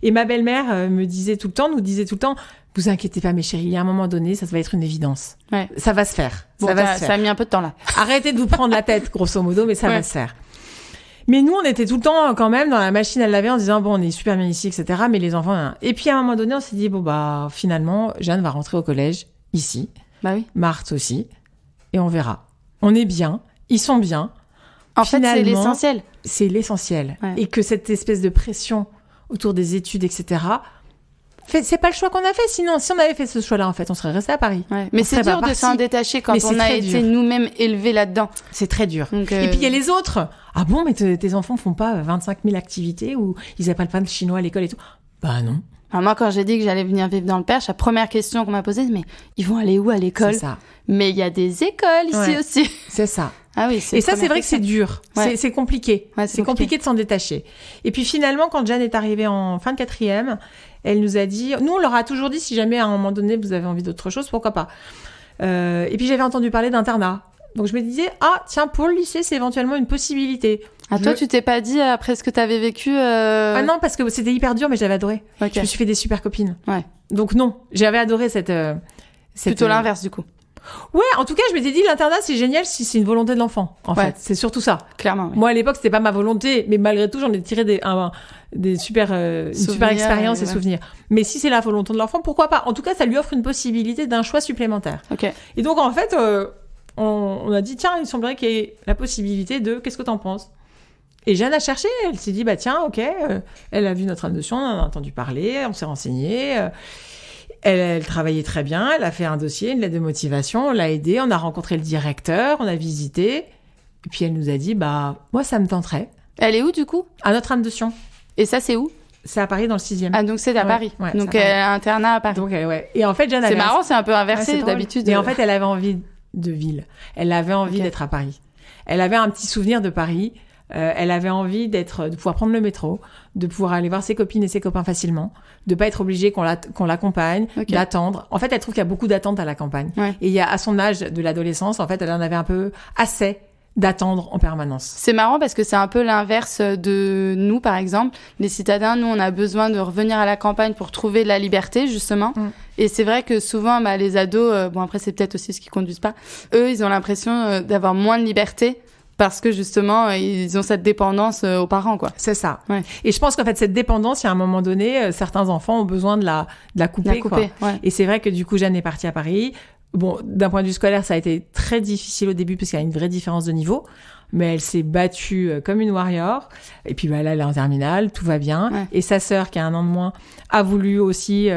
Et ma belle-mère nous disait tout le temps, vous inquiétez pas, mes chéris, il y a un moment donné, ça va être une évidence. Ouais. Ça va se faire. Bon, ça a mis un peu de temps là. Arrêtez de vous prendre la tête, grosso modo, mais ça va se faire. Mais nous, on était tout le temps quand même dans la machine à laver en disant, bon, on est super bien ici, etc. Mais les enfants... Hein. Et puis à un moment donné, on s'est dit, bon, bah finalement, Jeanne va rentrer au collège ici. Bah oui. Marthe aussi. Et on verra. On est bien. Ils sont bien. En fait, c'est l'essentiel. C'est l'essentiel. Ouais. Et que cette espèce de pression autour des études, etc., c'est pas le choix qu'on a fait. Sinon, si on avait fait ce choix-là, en fait, on serait resté à Paris. Ouais. Mais c'est dur de s'en détacher quand on a été nous-mêmes élevés là-dedans. C'est très dur. Donc, et puis, il y a les autres. Ah bon, mais tes enfants font pas 25 000 activités ou ils apprennent pas le chinois à l'école et tout? Bah non. Alors moi, quand j'ai dit que j'allais venir vivre dans le Perche, la première question qu'on m'a posée, c'est mais ils vont aller où à l'école? C'est ça. Mais il y a des écoles ici aussi. C'est ça. Ah oui, et ça, c'est vrai que c'est dur. Ouais. C'est compliqué. Ouais, c'est compliqué de s'en détacher. Et puis finalement, quand Jeanne est arrivée en fin de 4e, elle nous a dit... Nous, on leur a toujours dit, si jamais à un moment donné, vous avez envie d'autre chose, pourquoi pas. Et puis j'avais entendu parler d'internat. Donc je me disais, ah tiens, pour le lycée, c'est éventuellement une possibilité. Ah, toi, tu t'es pas dit après ce que t'avais vécu Ah non, parce que c'était hyper dur, mais j'avais adoré. Okay. Je me suis fait des super copines. Ouais. Donc non, j'avais adoré cette plutôt l'inverse, du coup. Ouais, en tout cas, je m'étais dit, l'internat, c'est génial si c'est une volonté de l'enfant, en fait. C'est surtout ça. Clairement, oui. Moi, à l'époque, c'était pas ma volonté, mais malgré tout, j'en ai tiré une super expérience et souvenirs. Mais si c'est la volonté de l'enfant, pourquoi pas? En tout cas, ça lui offre une possibilité d'un choix supplémentaire. Okay. Et donc, en fait, on a dit, tiens, il semblerait qu'il y ait la possibilité de, qu'est-ce que t'en penses? Et Jeanne a cherché, elle s'est dit, bah tiens, ok, elle a vu notre notion, on en a entendu parler, on s'est renseigné. Elle travaillait très bien, elle a fait un dossier, une lettre de motivation, on l'a aidée, on a rencontré le directeur, on a visité. Et puis elle nous a dit, bah moi ça me tenterait. Elle est où du coup? À Notre-Dame-de-Sion. Et ça c'est où? C'est à Paris dans le 6e. Ah donc c'est à Paris. Ouais, donc internat à Paris. Donc ouais. Et en fait Jeanne c'est marrant, c'est un peu inversé d'habitude. Et en fait elle avait envie de ville. Elle avait envie d'être à Paris. Elle avait un petit souvenir de Paris. Elle avait envie de pouvoir prendre le métro, de pouvoir aller voir ses copines et ses copains facilement, de pas être obligée qu'on l'accompagne, d'attendre. En fait, elle trouve qu'il y a beaucoup d'attentes à la campagne. Ouais. Et il y a, à son âge de l'adolescence, en fait, elle en avait un peu assez d'attendre en permanence. C'est marrant parce que c'est un peu l'inverse de nous, par exemple. Les citadins, nous, on a besoin de revenir à la campagne pour trouver la liberté, justement. Et c'est vrai que souvent, les ados, bon après, c'est peut-être aussi ce qui conduisent pas, eux, ils ont l'impression d'avoir moins de liberté. Parce que justement, ils ont cette dépendance aux parents, quoi. C'est ça. Ouais. Et je pense qu'en fait, cette dépendance, il y a un moment donné, certains enfants ont besoin de la couper, quoi. Ouais. Et c'est vrai que du coup, Jeanne est partie à Paris. Bon, d'un point de vue scolaire, ça a été très difficile au début parce qu'il y a une vraie différence de niveau. Mais elle s'est battue comme une warrior. Et puis là, elle est en terminale, tout va bien. Ouais. Et sa sœur, qui a 1 an de moins, a voulu aussi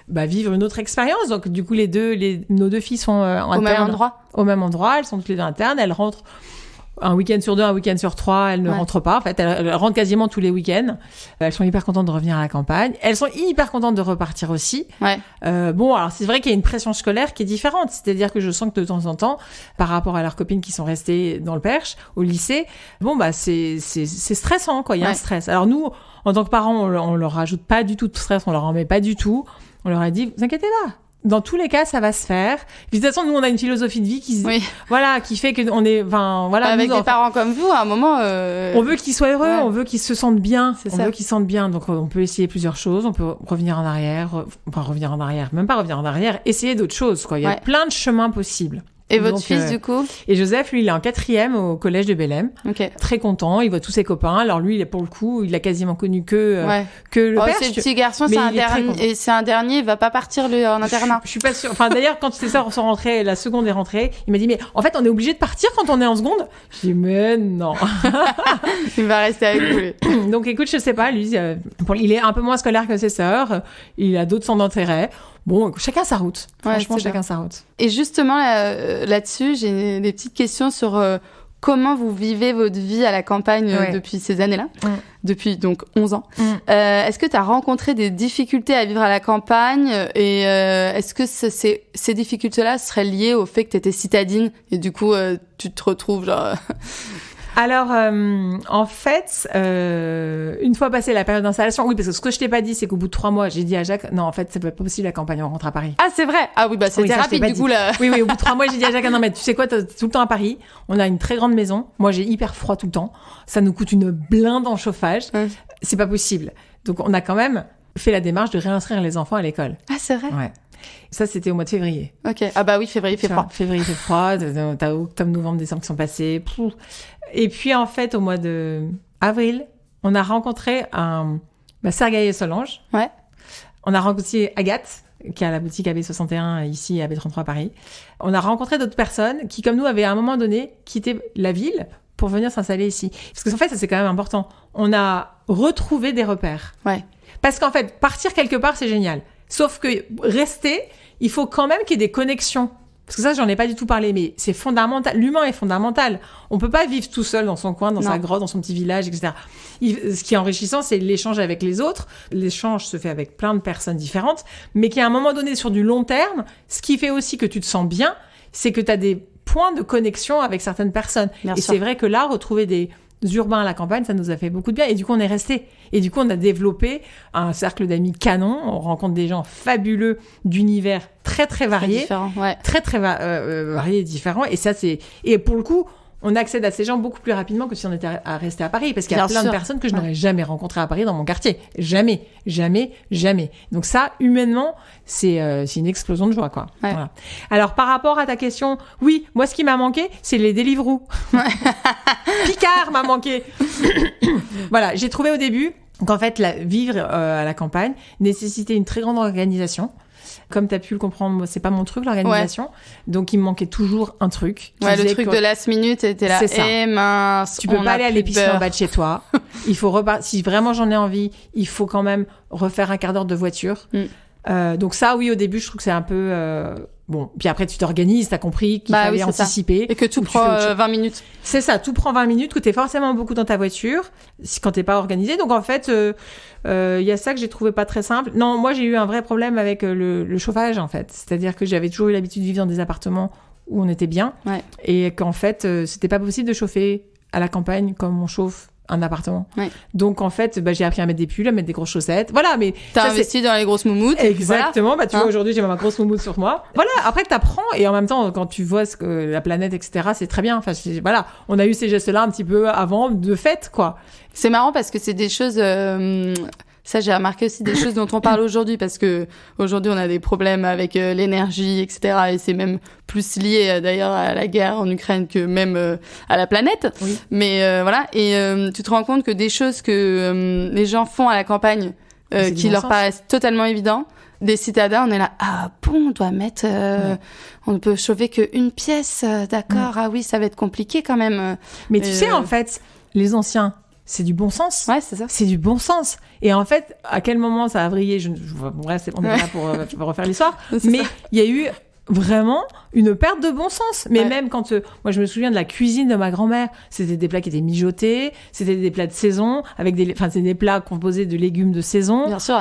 vivre une autre expérience. Donc du coup, nos 2 filles sont au même endroit. Au même endroit, elles sont toutes les 2 internes. Elles rentrent un week-end sur 2, un week-end sur 3, elles ne rentrent pas. En fait, elles rentrent quasiment tous les week-ends. Elles sont hyper contentes de revenir à la campagne. Elles sont hyper contentes de repartir aussi. Ouais. Bon, alors c'est vrai qu'il y a une pression scolaire qui est différente. C'est-à-dire que je sens que de temps en temps, par rapport à leurs copines qui sont restées dans le Perche, au lycée, bon, c'est stressant, quoi. Il y a un stress. Alors nous, en tant que parents, on leur rajoute pas du tout de stress, on leur en met pas du tout. On leur a dit, vous inquiétez pas. Dans tous les cas, ça va se faire. De toute façon, nous, on a une philosophie de vie qui fait que on est, avec des parents comme vous, à un moment, on veut qu'ils soient heureux, on veut qu'ils se sentent bien, veut qu'ils se sentent bien. Donc, on peut essayer plusieurs choses. On peut revenir en arrière, même pas revenir en arrière, essayer d'autres choses, quoi. Il y a plein de chemins possibles. Et votre Donc, fils, du coup? Et Joseph, lui, il est en 4e au collège de Bellem. Ok. Très content, il voit tous ses copains. Alors lui, pour le coup, il a quasiment connu que le père. C'est le petit garçon, Mais c'est un dernier, il va pas partir en internat. Je suis pas sûre. Enfin, d'ailleurs, quand ses sœurs sont rentrées, la seconde est rentrée, il m'a dit, mais en fait, on est obligé de partir quand on est en seconde? Je dis, mais non. Il va rester avec vous, lui. Donc écoute, je sais pas, lui, il est un peu moins scolaire que ses sœurs, il a d'autres centres d'intérêt. Bon, chacun sa route. Franchement, chacun sa route. Et justement, là-dessus, j'ai des petites questions sur comment vous vivez votre vie à la campagne depuis ces années-là, depuis donc 11 ans. Est-ce que tu as rencontré des difficultés à vivre à la campagne et est-ce que ces difficultés-là seraient liées au fait que tu étais citadine et du coup, tu te retrouves genre... Alors, en fait, une fois passée la période d'installation, oui, parce que ce que je t'ai pas dit, c'est qu'au bout de 3 mois, j'ai dit à Jacques, non, en fait, c'est pas possible la campagne, on rentre à Paris. Ah, c'est vrai. Ah oui, bah c'était rapide du coup là. Oui, au bout de 3 mois, j'ai dit à Jacques, non, mais tu sais quoi, t'es tout le temps à Paris. On a une très grande maison. Moi, j'ai hyper froid tout le temps. Ça nous coûte une blinde en chauffage. C'est pas possible. Donc, on a quand même fait la démarche de réinscrire les enfants à l'école. Ah, c'est vrai. Ouais. Ça, c'était au mois de février. Ok. Ah bah oui, février, il fait froid. Février, il fait froid. T'as octobre, novembre, décembre qui sont passés. Pouf. Et puis, en fait, au mois de avril, on a rencontré Sergueï et Solange. Ouais. On a rencontré Agathe, qui a la boutique AB61 ici à AB33 à Paris. On a rencontré d'autres personnes qui, comme nous, avaient à un moment donné quitté la ville pour venir s'installer ici. Parce que en fait, ça, c'est quand même important. On a retrouvé des repères. Ouais. Parce qu'en fait, partir quelque part, c'est génial. Sauf que rester, il faut quand même qu'il y ait des connexions. Parce que ça, j'en ai pas du tout parlé, mais c'est fondamental. L'humain est fondamental. On peut pas vivre tout seul dans son coin, dans sa grotte, dans son petit village, etc. Ce qui est enrichissant, c'est l'échange avec les autres. L'échange se fait avec plein de personnes différentes, mais qu'à un moment donné, sur du long terme, ce qui fait aussi que tu te sens bien, c'est que tu as des points de connexion avec certaines personnes. Bien sûr. C'est vrai que là, retrouver des urbains à la campagne, ça nous a fait beaucoup de bien. Et du coup, on est resté. Et du coup, on a développé un cercle d'amis canon. On rencontre des gens fabuleux d'univers très, très variés. Très, très variés et différents. Et ça, et pour le coup, on accède à ces gens beaucoup plus rapidement que si on était à rester à Paris. Parce qu'il y a plein de personnes que je n'aurais jamais rencontrées à Paris dans mon quartier. Jamais, jamais, jamais. Donc ça, humainement, c'est une explosion de joie, quoi. Ouais. Voilà. Alors, par rapport à ta question, oui, moi, ce qui m'a manqué, c'est les Deliveroo. Picard m'a manqué. Voilà, j'ai trouvé au début qu'en fait, vivre à la campagne nécessitait une très grande organisation. Comme tu as pu le comprendre, moi, c'est pas mon truc, l'organisation. Ouais. Donc, il me manquait toujours un truc. Le truc de last minute, était là. Mince. Tu peux pas aller à l'épicerie en bas de chez toi. Il faut si vraiment j'en ai envie, il faut quand même refaire un quart d'heure de voiture. Donc ça, oui, au début, je trouve que c'est un peu... Bon, puis après, tu t'organises, t'as compris qu'il fallait anticiper. Et que tout prend 20 minutes. C'est ça, tout prend 20 minutes, que t'es forcément beaucoup dans ta voiture, quand t'es pas organisé. Donc, en fait, y a ça que j'ai trouvé pas très simple. Non, moi, j'ai eu un vrai problème avec le chauffage, en fait. C'est-à-dire que j'avais toujours eu l'habitude de vivre dans des appartements où on était bien. Ouais. Et qu'en fait, c'était pas possible de chauffer à la campagne comme on chauffe un appartement. Ouais. Donc, en fait, j'ai appris à mettre des pulls, à mettre des grosses chaussettes. Voilà, mais... T'as investi dans les grosses moumoutes. Exactement. Voilà. Tu vois, aujourd'hui, j'ai ma grosse moumoute sur moi. Voilà. Après, t'apprends. Et en même temps, quand tu vois la planète, etc., c'est très bien. Enfin, voilà. On a eu ces gestes-là un petit peu avant, de fait, quoi. C'est marrant parce que c'est des choses... Ça, j'ai remarqué aussi des choses dont on parle aujourd'hui, parce que aujourd'hui, on a des problèmes avec l'énergie, etc. Et c'est même plus lié, d'ailleurs, à la guerre en Ukraine que même à la planète. Oui. Mais voilà. Et tu te rends compte que des choses que les gens font à la campagne, qui leur paraissent totalement évidents, des citadins, on est là, ah bon, on doit mettre... On ne peut chauffer qu'une pièce, d'accord. Ah oui, ça va être compliqué quand même. Mais tu sais, en fait, les anciens... C'est du bon sens. Ouais, c'est ça. C'est du bon sens. Et en fait, à quel moment ça a vrillé, bref, on est là pour refaire l'histoire. Mais il y a eu vraiment une perte de bon sens. Mais même quand... moi, je me souviens de la cuisine de ma grand-mère. C'était des plats qui étaient mijotés. C'était des plats de saison. C'est des plats composés de légumes de saison. Bien sûr.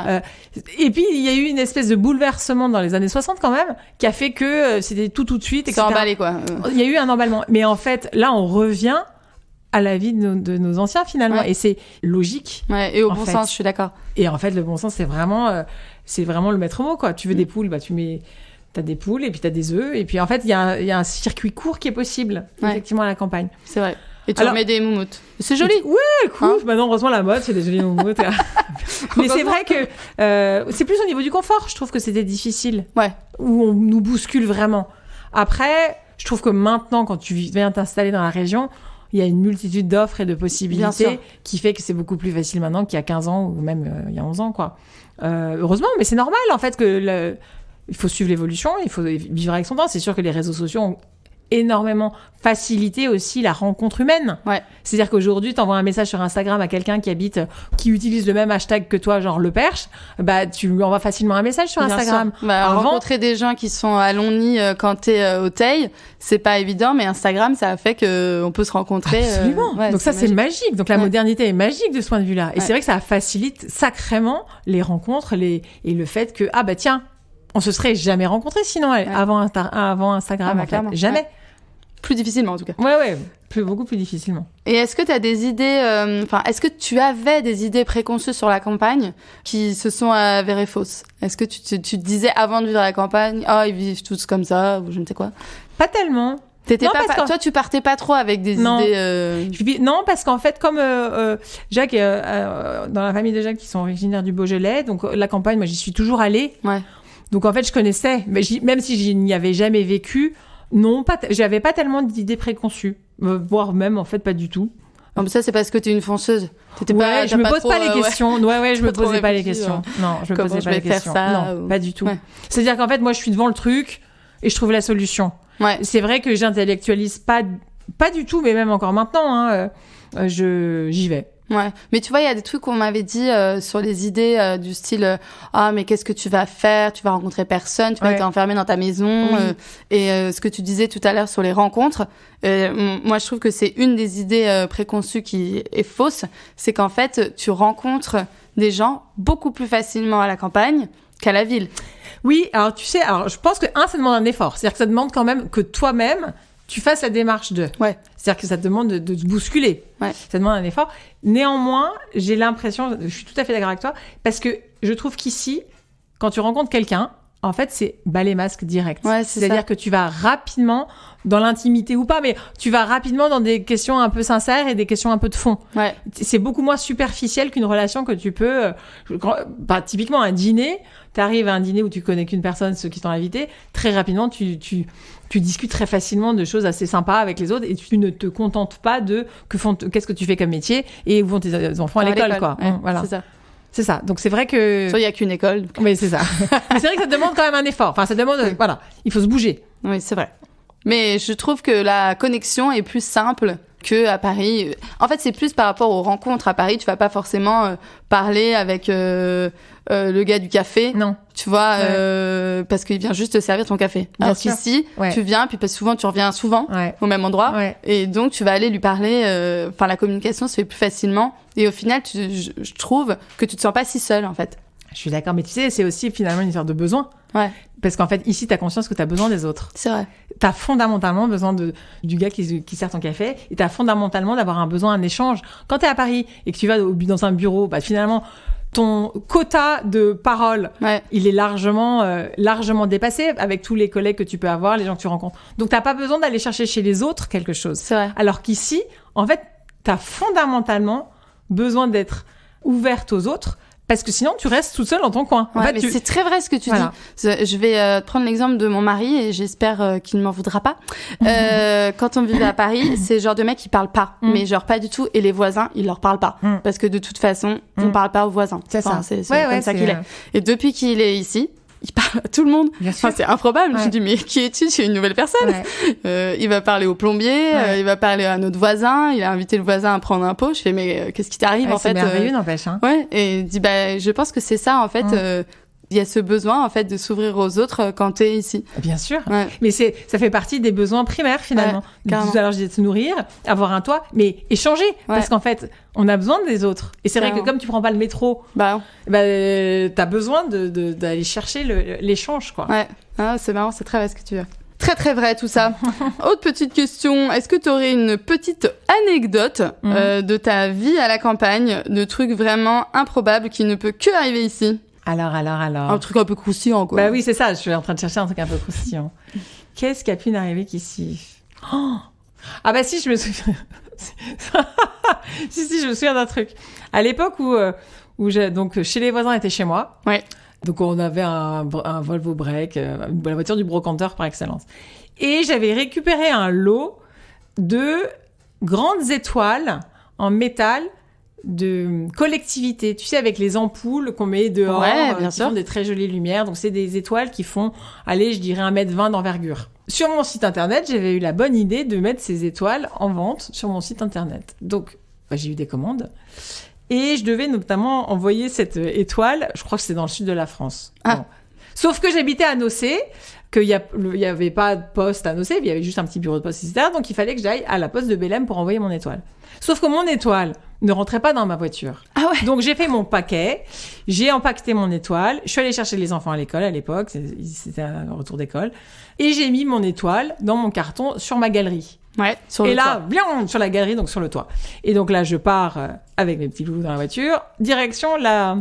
Et puis, il y a eu une espèce de bouleversement dans les années 60 quand même, qui a fait que c'était tout de suite, etc. C'est emballé, quoi. Il y a eu un emballement. Mais en fait, là, on revient... à la vie de nos anciens, finalement. Ouais. Et c'est logique. Ouais, et au bon sens, je suis d'accord. Et en fait, le bon sens, c'est vraiment le maître mot, quoi. Tu veux des poules, t'as des poules, et puis t'as des œufs. Et puis, en fait, il y a un circuit court qui est possible, effectivement, à la campagne. C'est vrai. Et tu remets des moumoutes. C'est joli. Ouais, cool. Maintenant, heureusement, la mode, c'est des jolies moumoutes. Mais c'est vrai que c'est plus au niveau du confort. Je trouve que c'était difficile. Ouais. Où on nous bouscule vraiment. Après... je trouve que maintenant, quand tu viens t'installer dans la région, il y a une multitude d'offres et de possibilités qui fait que c'est beaucoup plus facile maintenant qu'il y a 15 ans ou même il y a 11 ans, quoi. Heureusement, mais c'est normal, en fait, il faut suivre l'évolution, il faut vivre avec son temps. C'est sûr que les réseaux sociaux ont énormément facilité aussi la rencontre humaine. Ouais. C'est-à-dire qu'aujourd'hui, t'envoies un message sur Instagram à quelqu'un qui utilise le même hashtag que toi, genre le perche, bah, tu lui envoies facilement un message sur Instagram. Rencontrer des gens qui sont à Longny quand t'es au Teil, c'est pas évident, mais Instagram, ça a fait qu'on peut se rencontrer. Absolument. Donc ça, c'est magique. Donc la modernité est magique de ce point de vue-là. Et c'est vrai que ça facilite sacrément les rencontres, et le fait que, ah bah tiens, on se serait jamais rencontrés sinon avant Instagram, en fait. Jamais. Ouais. Plus difficilement, en tout cas. Ouais, beaucoup plus difficilement. Et est-ce que tu as des idées, est-ce que tu avais des idées préconçues sur la campagne qui se sont avérées fausses? Est-ce que tu te disais avant de vivre à la campagne, ils vivent tous comme ça, ou je ne sais quoi? Pas tellement. Toi, tu partais pas trop avec des idées. Non, parce qu'en fait, comme Jacques, dans la famille de Jacques, qui sont originaires du Beaujolais, donc la campagne, moi, j'y suis toujours allée. Ouais. Donc en fait, je connaissais, mais même si je n'y avais jamais vécu, j'avais pas tellement d'idées préconçues, voire même en fait pas du tout. Non, mais ça, c'est parce que t'es une fonceuse. Je me pose pas les questions. Ouais, je me posais pas les questions. Non, je me posais pas les questions. Non, pas du tout. Ouais. C'est-à-dire qu'en fait, moi, je suis devant le truc et je trouve la solution. Ouais. C'est vrai que j'intellectualise pas du tout, mais même encore maintenant, j'y vais. Ouais, mais tu vois, il y a des trucs qu'on m'avait dit sur les idées du style mais qu'est-ce que tu vas faire? Tu vas rencontrer personne, tu vas être enfermé dans ta maison. Oui. Et ce que tu disais tout à l'heure sur les rencontres, moi je trouve que c'est une des idées préconçues qui est fausse, c'est qu'en fait tu rencontres des gens beaucoup plus facilement à la campagne qu'à la ville. Oui, alors tu sais, je pense que ça demande un effort, c'est-à-dire que ça demande quand même que toi-même tu fasses la démarche de. Ouais. C'est-à-dire que ça te demande de te bousculer. Ouais. Ça demande un effort. Néanmoins, j'ai l'impression, je suis tout à fait d'accord avec toi, parce que je trouve qu'ici, quand tu rencontres quelqu'un, en fait, c'est balai masque direct. Ouais, c'est-à-dire que tu vas rapidement dans l'intimité ou pas, mais tu vas rapidement dans des questions un peu sincères et des questions un peu de fond. Ouais. C'est beaucoup moins superficiel qu'une relation que tu peux... typiquement, un dîner, t'arrives à un dîner où tu connais qu'une personne, ceux qui t'ont invité, très rapidement, tu discutes très facilement de choses assez sympas avec les autres et tu ne te contentes pas de qu'est-ce que tu fais comme métier et où vont tes enfants à l'école, quoi. Ouais, voilà. C'est ça. C'est ça. Donc c'est vrai que... Il n'y a qu'une école. Oui, c'est ça. Mais c'est vrai que ça demande quand même un effort. Enfin, ça demande... Voilà, il faut se bouger. Oui, c'est vrai. Mais je trouve que la connexion est plus simple qu'à Paris. En fait, c'est plus par rapport aux rencontres. À Paris, tu vas pas forcément parler avec le gars du café. Non. Tu vois, parce qu'il vient juste te servir ton café. Alors qu'ici, tu viens, puis parce que souvent, tu reviens souvent au même endroit. Ouais. Et donc, tu vas aller lui parler. La communication se fait plus facilement. Et au final, je trouve que tu te sens pas si seule, en fait. Je suis d'accord, mais tu sais, c'est aussi finalement une histoire de besoin. Ouais. Parce qu'en fait, ici, t'as conscience que t'as besoin des autres. C'est vrai. T'as fondamentalement besoin du gars qui sert ton café, et t'as fondamentalement d'avoir un besoin, un échange. Quand t'es à Paris et que tu vas dans un bureau, finalement, ton quota de parole, il est largement dépassé avec tous les collègues que tu peux avoir, les gens que tu rencontres. Donc, t'as pas besoin d'aller chercher chez les autres quelque chose. C'est vrai. Alors qu'ici, en fait, t'as fondamentalement besoin d'être ouverte aux autres. Parce que sinon, tu restes toute seule dans ton coin. En fait, mais c'est très vrai ce que tu dis. Je vais prendre l'exemple de mon mari et j'espère qu'il ne m'en voudra pas. Quand on vivait à Paris, c'est le genre de mec qui parle pas. Mais genre pas du tout. Et les voisins, ils leur parlent pas. Parce que de toute façon, on parle pas aux voisins. C'est ça. C'est comme ça qu'il est. Et depuis qu'il est ici, il parle à tout le monde. C'est improbable. Je me dis, mais qui es-tu? Je suis une nouvelle personne. Il va parler au plombier, il va parler à notre voisin, il a invité le voisin à prendre un pot. Je fais, mais qu'est-ce qui t'arrive, en fait? C'est merveilleux, n'empêche, hein. Ouais. Et il dit, je pense que c'est ça, en fait. Il y a ce besoin, en fait, de s'ouvrir aux autres quand t'es ici. Bien sûr. Ouais. Mais ça fait partie des besoins primaires, finalement. Tout à l'heure, je disais de se nourrir, avoir un toit, mais échanger. Parce qu'en fait, on a besoin des autres. Et c'est vrai que comme tu prends pas le métro, t'as besoin d'aller chercher l'échange, quoi. Ouais. Ah, c'est marrant, c'est très vrai ce que tu veux. Très, très vrai, tout ça. Autre petite question. Est-ce que tu aurais une petite anecdote de ta vie à la campagne, de trucs vraiment improbables qui ne peut que arriver ici? Alors. Un truc un peu croustillant, quoi. Bah oui, c'est ça. Je suis en train de chercher un truc un peu croustillant. Qu'est-ce qui a pu n'arriver qu'ici? Ah bah si, je me souviens. si, je me souviens d'un truc. À l'époque où donc chez les voisins était chez moi. Ouais. Donc on avait un Volvo Break, la voiture du brocanteur par excellence. Et j'avais récupéré un lot de grandes étoiles en métal de collectivité, tu sais, avec les ampoules qu'on met dehors, bien qui sûr. font des très jolies lumières. Donc c'est des étoiles qui font, allez, je dirais 1,20 m d'envergure. Sur mon site internet, j'avais eu la bonne idée de mettre ces étoiles en vente sur mon site internet. Donc j'ai eu des commandes. Et je devais notamment envoyer cette étoile, je crois que c'est dans le sud de la France. Ah. Bon. Sauf que j'habitais à Nocé, qu'il y avait pas de poste à Nocé, il y avait juste un petit bureau de poste, etc. Donc il fallait que j'aille à la poste de Bélem pour envoyer mon étoile. Sauf que mon étoile ne rentrait pas dans ma voiture. Ah ouais. Donc j'ai fait mon paquet, j'ai empaqueté mon étoile, je suis allée chercher les enfants à l'école à l'époque, c'était un retour d'école, et j'ai mis mon étoile dans mon carton sur ma galerie. Ouais, sur Et le là, toit. bien sur la galerie, donc sur le toit. Et donc là, je pars avec mes petits loulous dans la voiture, direction la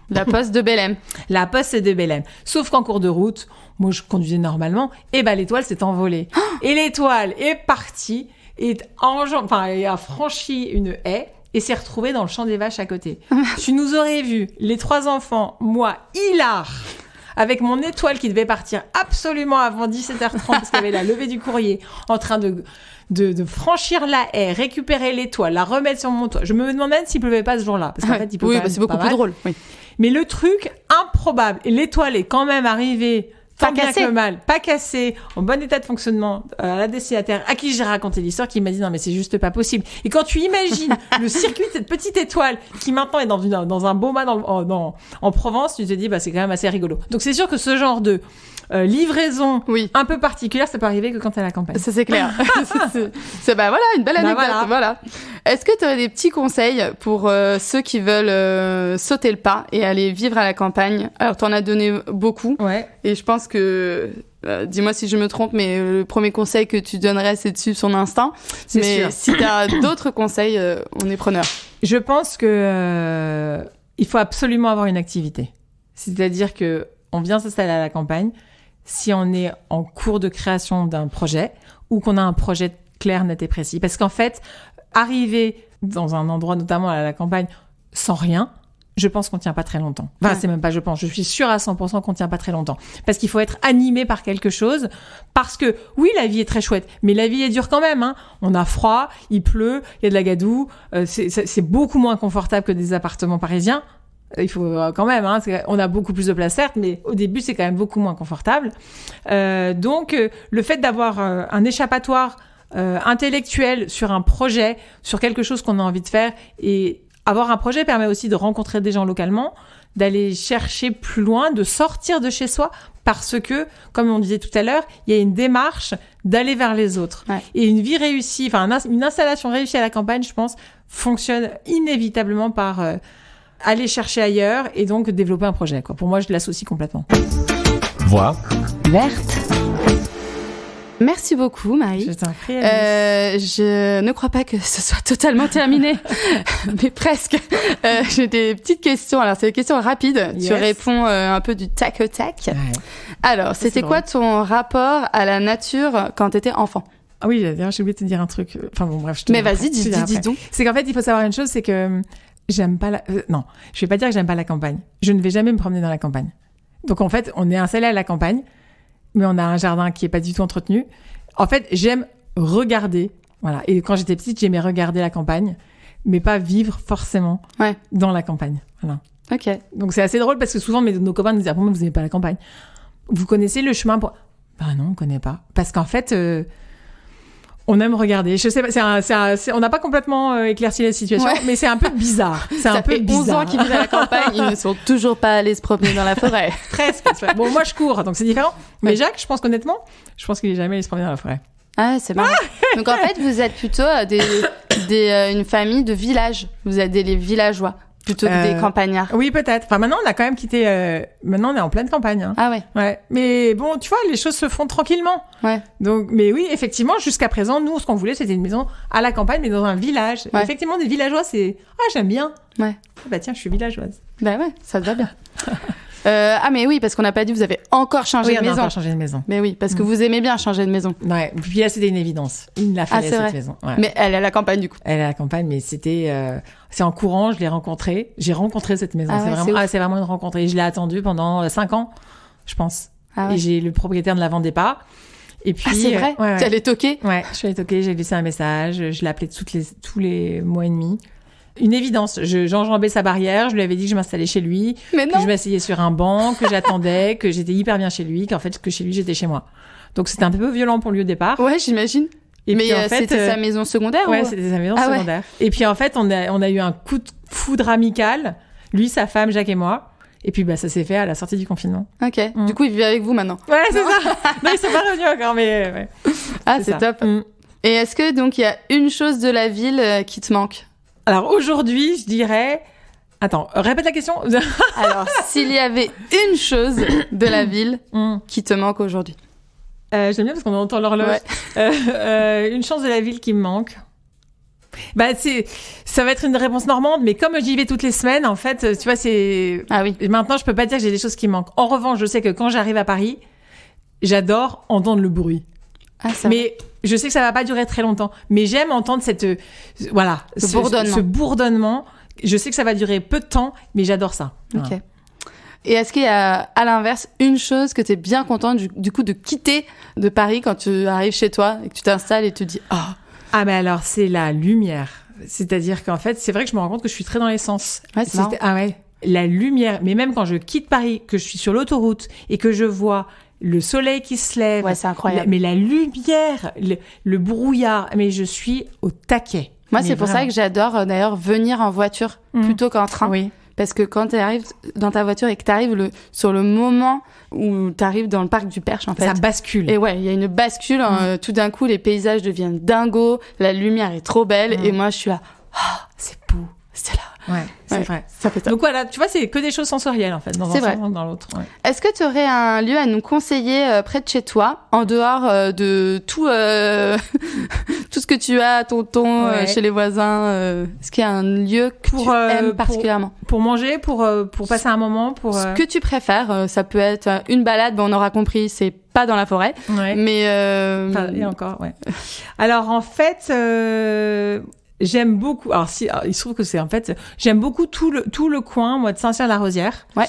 La poste de Bélem. la poste de Bélem. Sauf qu'en cours de route, moi je conduisais normalement, et ben l'étoile s'est envolée. Et l'étoile est partie, et a franchi une haie et s'est retrouvée dans le champ des vaches à côté. Tu nous aurais vu, les 3 enfants, moi, hilar, avec mon étoile qui devait partir absolument avant 17h30 parce qu'il y avait la levée du courrier, en train de franchir la haie, récupérer l'étoile, la remettre sur mon toit. Je me demandais s'il pleuvait pas ce jour-là, parce qu'en fait, il pleut Oui, quand même c'est beaucoup pas plus mal. drôle. Oui. Mais le truc improbable, et l'étoile est quand même arrivée tant bien cassée. que mal, pas cassée, en bon état de fonctionnement, à la destinataire, à qui j'ai raconté l'histoire, qui m'a dit non mais c'est juste pas possible. Et quand tu imagines le circuit de cette petite étoile qui maintenant est dans un beau mât en Provence, tu te dis bah c'est quand même assez rigolo. Donc c'est sûr que ce genre de livraison Oui. un peu particulière, ça peut arriver que quand t'es à la campagne. Ça, c'est clair. c'est voilà, une belle anecdote. Voilà. Est-ce que tu aurais des petits conseils pour ceux qui veulent sauter le pas et aller vivre à la campagne? Alors, tu en as donné beaucoup. Ouais. Et je pense que, dis-moi si je me trompe, mais le premier conseil que tu donnerais, c'est de suivre son instinct. C'est mais sûr. si tu as d'autres conseils, on est preneur. Je pense que il faut absolument avoir une activité. C'est-à-dire que on vient s'installer à la campagne si on est en cours de création d'un projet ou qu'on a un projet clair, net et précis. Parce qu'en fait, arriver dans un endroit, notamment à la campagne, sans rien, je pense qu'on tient pas très longtemps. Enfin, Ouais. c'est même pas je pense, je suis sûre à 100% qu'on tient pas très longtemps. Parce qu'il faut être animé par quelque chose. Parce que, oui, la vie est très chouette, mais la vie est dure quand même, hein. On a froid, il pleut, il y a de la gadoue, c'est beaucoup moins confortable que des appartements parisiens. Il faut quand même, hein, on a beaucoup plus de place certes, mais au début c'est quand même beaucoup moins confortable. Donc le fait d'avoir un échappatoire intellectuel sur un projet, sur quelque chose qu'on a envie de faire, et avoir un projet permet aussi de rencontrer des gens localement, d'aller chercher plus loin, de sortir de chez soi, parce que, comme on disait tout à l'heure, il y a une démarche d'aller vers les autres. Ouais. Et une vie réussie, enfin une installation réussie à la campagne, je pense, fonctionne inévitablement par aller chercher ailleurs et donc développer un projet, quoi. Pour moi, je l'associe complètement. Voix Verte. Merci beaucoup, Marie. Je t'en prie, Alice. Je ne crois pas que ce soit totalement terminé, mais presque. J'ai des petites questions. Alors, c'est des questions rapides. Yes. Tu réponds un peu du tac au tac. Ouais. Alors, c'est c'était quoi ton rapport à la nature quand t'étais enfant? Ah oui, d'ailleurs, j'ai oublié de te dire un truc. Enfin bon, bref, je te Mais dirai vas-y, après. Je te dirai dis après. donc. C'est qu'en fait, il faut savoir une chose, c'est que j'aime pas non, je vais pas dire que j'aime pas la campagne. Je ne vais jamais me promener dans la campagne. Donc en fait, on est installé à la campagne, mais on a un jardin qui est pas du tout entretenu. En fait, j'aime regarder. Voilà. Et quand j'étais petite, j'aimais regarder la campagne, mais pas vivre forcément dans la campagne. Voilà. Ok. Donc c'est assez drôle parce que souvent nos copains nous disent « Pourquoi vous n'aimez pas la campagne ?» Vous connaissez le chemin pour... Ben non, on connaît pas. Parce qu'en fait, on aime regarder. Je sais pas, on n'a pas complètement éclairci la situation, mais c'est un peu bizarre. C'est un peu fait 11 bizarre. ans qu'ils vivent à la campagne, ils ne sont toujours pas allés se promener dans la forêt. Presque. Bon, moi je cours, donc c'est différent. Mais Jacques, je pense qu'honnêtement, qu'il est jamais allé se promener dans la forêt. Ah, c'est marrant. Donc en fait, vous êtes plutôt une famille de village. Vous êtes des villageois plutôt que des campagnards. Oui, peut-être. Enfin, maintenant, on a quand même quitté... maintenant, on est en pleine campagne. Hein. Ah ouais. Ouais. Mais bon, tu vois, les choses se font tranquillement. Ouais. Donc, mais oui, effectivement, jusqu'à présent, nous, ce qu'on voulait, c'était une maison à la campagne, mais dans un village. Ouais. Effectivement, des villageois, c'est... Ah, j'aime bien. Ouais. Bah tiens, je suis villageoise. Bah ouais, ça te va bien. Mais oui, parce qu'on n'a pas dit, vous avez encore changé de on a maison. encore changé de maison. Mais oui, parce que vous aimez bien changer de maison. Ouais. Puis là, c'était une évidence. Il l'a fait c'est cette vrai. maison. Ouais. Mais elle est à la campagne, du coup. Elle est à la campagne, mais c'était, c'est en courant, je l'ai rencontrée. J'ai rencontré cette maison. Ah ouais, C'est vraiment une rencontre. Et je l'ai attendue pendant 5 ans, je pense. Ah ouais. Et le propriétaire ne la vendait pas. Et puis, C'est vrai? ouais. Tu allais toquer? Ouais, je suis allée toquer, j'ai laissé un message, je l'appelais tous les mois et demi. Une évidence, j'enjambais sa barrière, je lui avais dit que je m'installais chez lui, Mais que non. je m'asseyais sur un banc, que j'attendais, que j'étais hyper bien chez lui, qu'en fait, que chez lui, j'étais chez moi. Donc, c'était un peu violent pour lui au départ. Ouais, j'imagine. Et Mais puis, en fait, c'était sa maison secondaire ouais, ou... c'était sa maison Ah ouais. secondaire. Et puis, en fait, on a eu un coup de foudre amical, lui, sa femme, Jacques et moi. Et puis, ça s'est fait à la sortie du confinement. Ok. Du coup, il vit avec vous maintenant. Ouais, c'est ça. Non, ils sont pas revenus encore, mais ouais. Ah, c'est ça. top. Et est-ce que donc il y a une chose de la ville qui te manque? Alors, aujourd'hui, je dirais... Attends, répète la question. Alors, s'il y avait une chose de la ville qui te manque aujourd'hui? J'aime bien parce qu'on entend l'horloge. Ouais. Une chance de la ville qui me manque. Ça va être une réponse normande, mais comme j'y vais toutes les semaines, en fait, tu vois, c'est... Ah oui. Maintenant, je peux pas dire que j'ai des choses qui me manquent. En revanche, je sais que quand j'arrive à Paris, j'adore entendre le bruit. Ah, ça Mais je sais que ça va pas durer très longtemps. Mais j'aime entendre ce bourdonnement. Je sais que ça va durer peu de temps, mais j'adore ça. Ok. Voilà. Et est-ce qu'il y a, à l'inverse, une chose que tu es bien contente du coup de quitter de Paris quand tu arrives chez toi et que tu t'installes et tu te dis « Ah, Ah, mais alors, c'est la lumière. C'est-à-dire qu'en fait, c'est vrai que je me rends compte que je suis très dans l'essence. Ouais, c'est marrant. Ah ouais. La lumière. Mais même quand je quitte Paris, que je suis sur l'autoroute et que je vois le soleil qui se lève. Ouais, c'est incroyable. Mais la lumière, le brouillard. Mais je suis au taquet. Moi, Mais c'est pour ça vraiment. que j'adore d'ailleurs venir en voiture plutôt qu'en train. Oui. Parce que quand tu arrives dans ta voiture et que tu arrives sur le moment où tu arrives dans le parc du Perche, en fait. Ça bascule. Et ouais, il y a une bascule. Tout d'un coup, les paysages deviennent dingos. La lumière est trop belle. Et moi, je suis là. Ah, c'est beau. C'est là. Ouais, c'est Ouais, vrai. Ça fait top. Donc voilà, tu vois, c'est que des choses sensorielles en fait, dans C'est un vrai. sens ou dans l'autre. Ouais. Est-ce que tu aurais un lieu à nous conseiller près de chez toi, en dehors de tout, tout ce que tu as, tonton, Ouais. chez les voisins Est-ce qu'il y a un lieu que tu aimes particulièrement Pour manger, pour passer un moment, pour... Ce que tu préfères, ça peut être une balade, bon, on aura compris, c'est pas dans la forêt, Ouais. mais... Et encore, ouais. Alors en fait, j'aime beaucoup. Alors il se trouve que c'est en fait, j'aime beaucoup tout le coin, moi, de Saint-Cyr-la-Rosière. Ouais.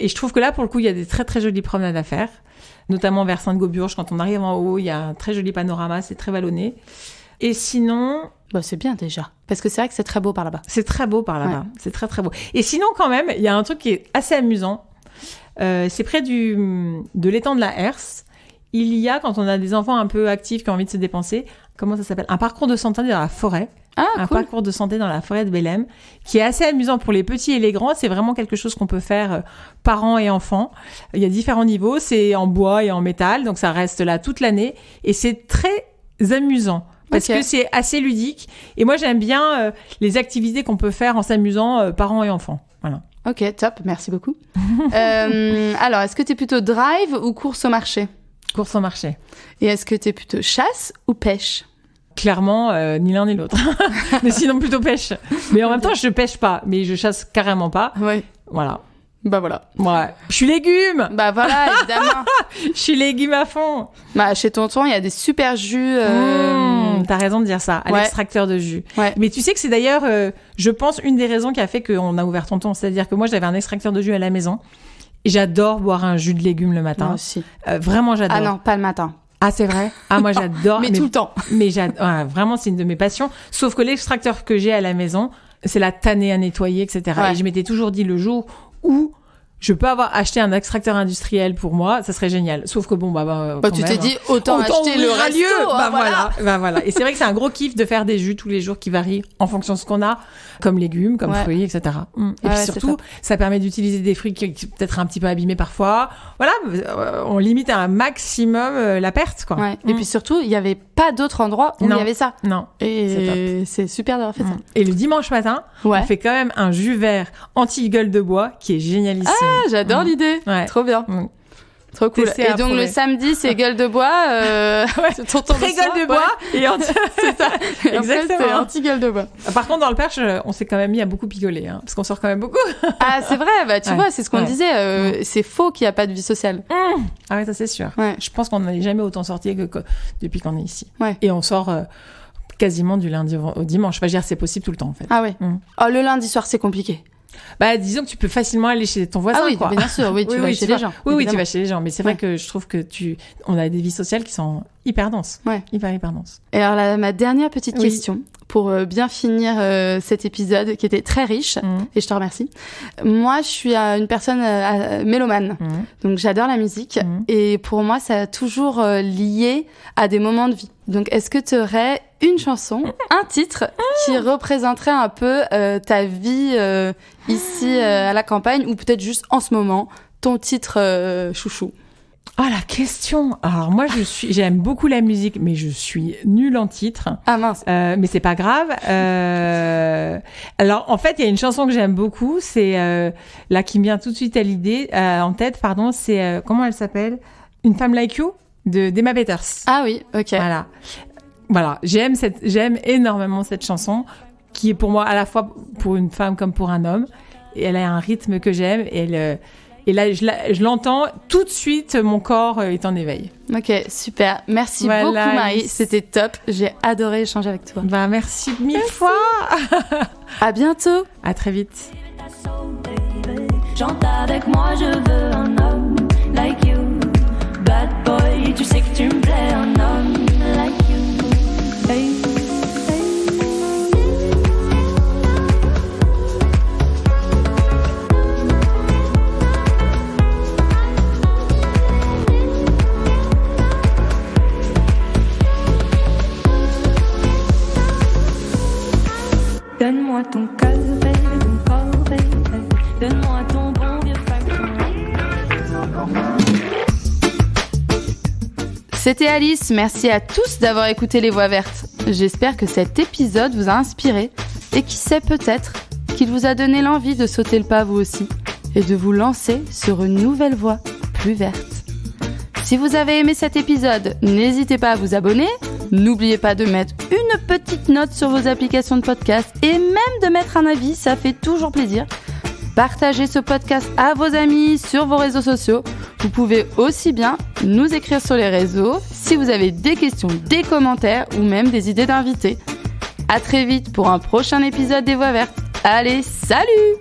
Et je trouve que là, pour le coup, il y a des très très jolies promenades à faire, notamment vers Sainte-Gauburge. Quand on arrive en haut, il y a un très joli panorama, c'est très vallonné. Et sinon, Bah, c'est bien déjà, parce que c'est vrai que c'est très beau par là-bas. c'est très beau par là-bas. C'est très très beau. Et sinon, quand même, il y a un truc qui est assez amusant. C'est près de l'étang de la Herse. Il y a, quand on a des enfants un peu actifs qui ont envie de se dépenser, comment ça s'appelle ? Un parcours de santé dans la forêt. Ah, Un cool. parcours de santé dans la forêt de Bélem, qui est assez amusant pour les petits et les grands. C'est vraiment quelque chose qu'on peut faire parents et enfants. Il y a différents niveaux. C'est en bois et en métal, donc ça reste là toute l'année. Et c'est très amusant. Parce Ok. que c'est assez ludique. Et moi, j'aime bien les activités qu'on peut faire en s'amusant, parents et enfants. Voilà. Ok, top, merci beaucoup. Alors, est-ce que tu es plutôt drive ou course au marché ? Course au marché. Et est-ce que tu es plutôt chasse ou pêche ? Clairement, ni l'un ni l'autre. Mais sinon, plutôt pêche. Mais en même temps, je pêche pas. Mais je chasse carrément pas. Ouais. Voilà. Bah voilà. Ouais. Je suis légumes. Bah voilà, évidemment. Je suis légumes à fond. Bah, chez tonton, il y a des super jus. T'as raison de dire ça, à Ouais. l'extracteur de jus. Ouais. Mais tu sais que c'est d'ailleurs, je pense, une des raisons qui a fait qu'on a ouvert Tonton. C'est-à-dire que moi, j'avais un extracteur de jus à la maison. Et j'adore boire un jus de légumes le matin. Moi aussi. Vraiment, j'adore. Ah non, pas le matin. Ah, c'est vrai? Ah, moi, j'adore. Mais tout le temps. Mais j'adore. Ouais, vraiment, c'est une de mes passions. Sauf que l'extracteur que j'ai à la maison, c'est la tannée à nettoyer, etc. Ouais. Et je m'étais toujours dit le jour où je peux avoir acheté un extracteur industriel pour moi, ça serait génial. Sauf que bon, Bah, quand tu même, t'es dit, autant acheter le ouvrir un resto. lieu. Hein, Bah voilà. Et c'est vrai que c'est un gros kiff de faire des jus tous les jours qui varient en fonction de ce qu'on a, comme légumes, comme Ouais. fruits, etc. Et Ouais, puis c'est surtout, top. ça permet d'utiliser des fruits qui peut-être un petit peu abîmés parfois. Voilà, on limite à un maximum la perte, quoi. Ouais. Et puis surtout, il n'y avait pas d'autre endroit où il Non. y avait ça. Non. Et c'est super d'avoir fait ça. Et le dimanche matin, Ouais. on fait quand même un jus vert anti-gueule de bois qui est génialissime. Ah, j'adore l'idée. Ouais. Trop bien. Trop cool. T'essaies Et à donc prouver. le samedi, c'est gueule de bois. C'est ton temps de Très soir, gueule de bois et c'est ça. Et après, Exactement. c'est un petit gueule de bois. Par contre, dans le Perche, on s'est quand même mis à beaucoup picoler, hein, parce qu'on sort quand même beaucoup. Ah, c'est vrai. Bah, tu Ouais. vois, c'est ce qu'on Ouais. disait. C'est faux qu'il n'y a pas de vie sociale. Ah ouais, ça c'est sûr. Ouais. Je pense qu'on n'est jamais autant sorti que depuis qu'on est ici. Ouais. Et on sort quasiment du lundi au dimanche. Enfin, je veux dire, c'est possible tout le temps, en fait. Ah ouais. Mm. Oh, le lundi soir, c'est compliqué. Bah, disons que tu peux facilement aller chez ton voisin, Ah oui, quoi. bien sûr. Oui, tu vas chez les gens. Oui, tu évidemment. vas chez les gens. Mais c'est vrai que je trouve que on a des vies sociales qui sont hyper denses. Ouais. Hyper denses. Et alors, ma dernière petite Oui. question pour bien finir cet épisode qui était très riche, et je te remercie. Moi, je suis une personne mélomane, donc j'adore la musique, et pour moi, ça a toujours lié à des moments de vie. Donc, est-ce que tu aurais une chanson, un titre qui représenterait un peu ta vie ici à la campagne, ou peut-être juste en ce moment, ton titre chouchou? Oh, la question. Alors, moi, j'aime beaucoup la musique, mais je suis nulle en titre. Ah mince. Mais c'est pas grave. Alors, en fait, il y a une chanson que j'aime beaucoup. C'est là qui me vient tout de suite à l'idée, en tête, pardon. C'est comment elle s'appelle? Une Femme Like You de d'Emma Peters. Ah oui, ok. Voilà. J'aime énormément cette chanson, qui est pour moi à la fois pour une femme comme pour un homme. Et elle a un rythme que j'aime. Et là, je l'entends tout de suite, mon corps est en éveil. Ok, super. Merci Voilà, beaucoup, Marie. Alice. C'était top. J'ai adoré échanger avec toi. Bah, merci mille fois. À bientôt. À très vite. Chante avec moi, je veux un homme like you. Bad boy, tu sais que tu me plais, un homme like you. Hey, hey. Donne-moi ton cœur, baby, ton corps, baby. Donne-moi ton bon vieux facteur. C'était Alice. Merci à tous d'avoir écouté Les Voix Vertes. J'espère que cet épisode vous a inspiré et qui sait peut-être qu'il vous a donné l'envie de sauter le pas vous aussi et de vous lancer sur une nouvelle voie plus verte. Si vous avez aimé cet épisode, n'hésitez pas à vous abonner. N'oubliez pas de mettre une petite note sur vos applications de podcast et même de mettre un avis, ça fait toujours plaisir. Partagez ce podcast à vos amis sur vos réseaux sociaux. Vous pouvez aussi bien nous écrire sur les réseaux si vous avez des questions, des commentaires ou même des idées d'invités. À très vite pour un prochain épisode des Voix Vertes. Allez, salut!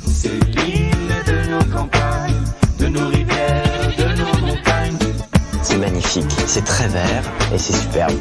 C'est l'hymne de nos campagnes, de nos rivières, de nos montagnes. C'est magnifique, c'est très vert et c'est superbe.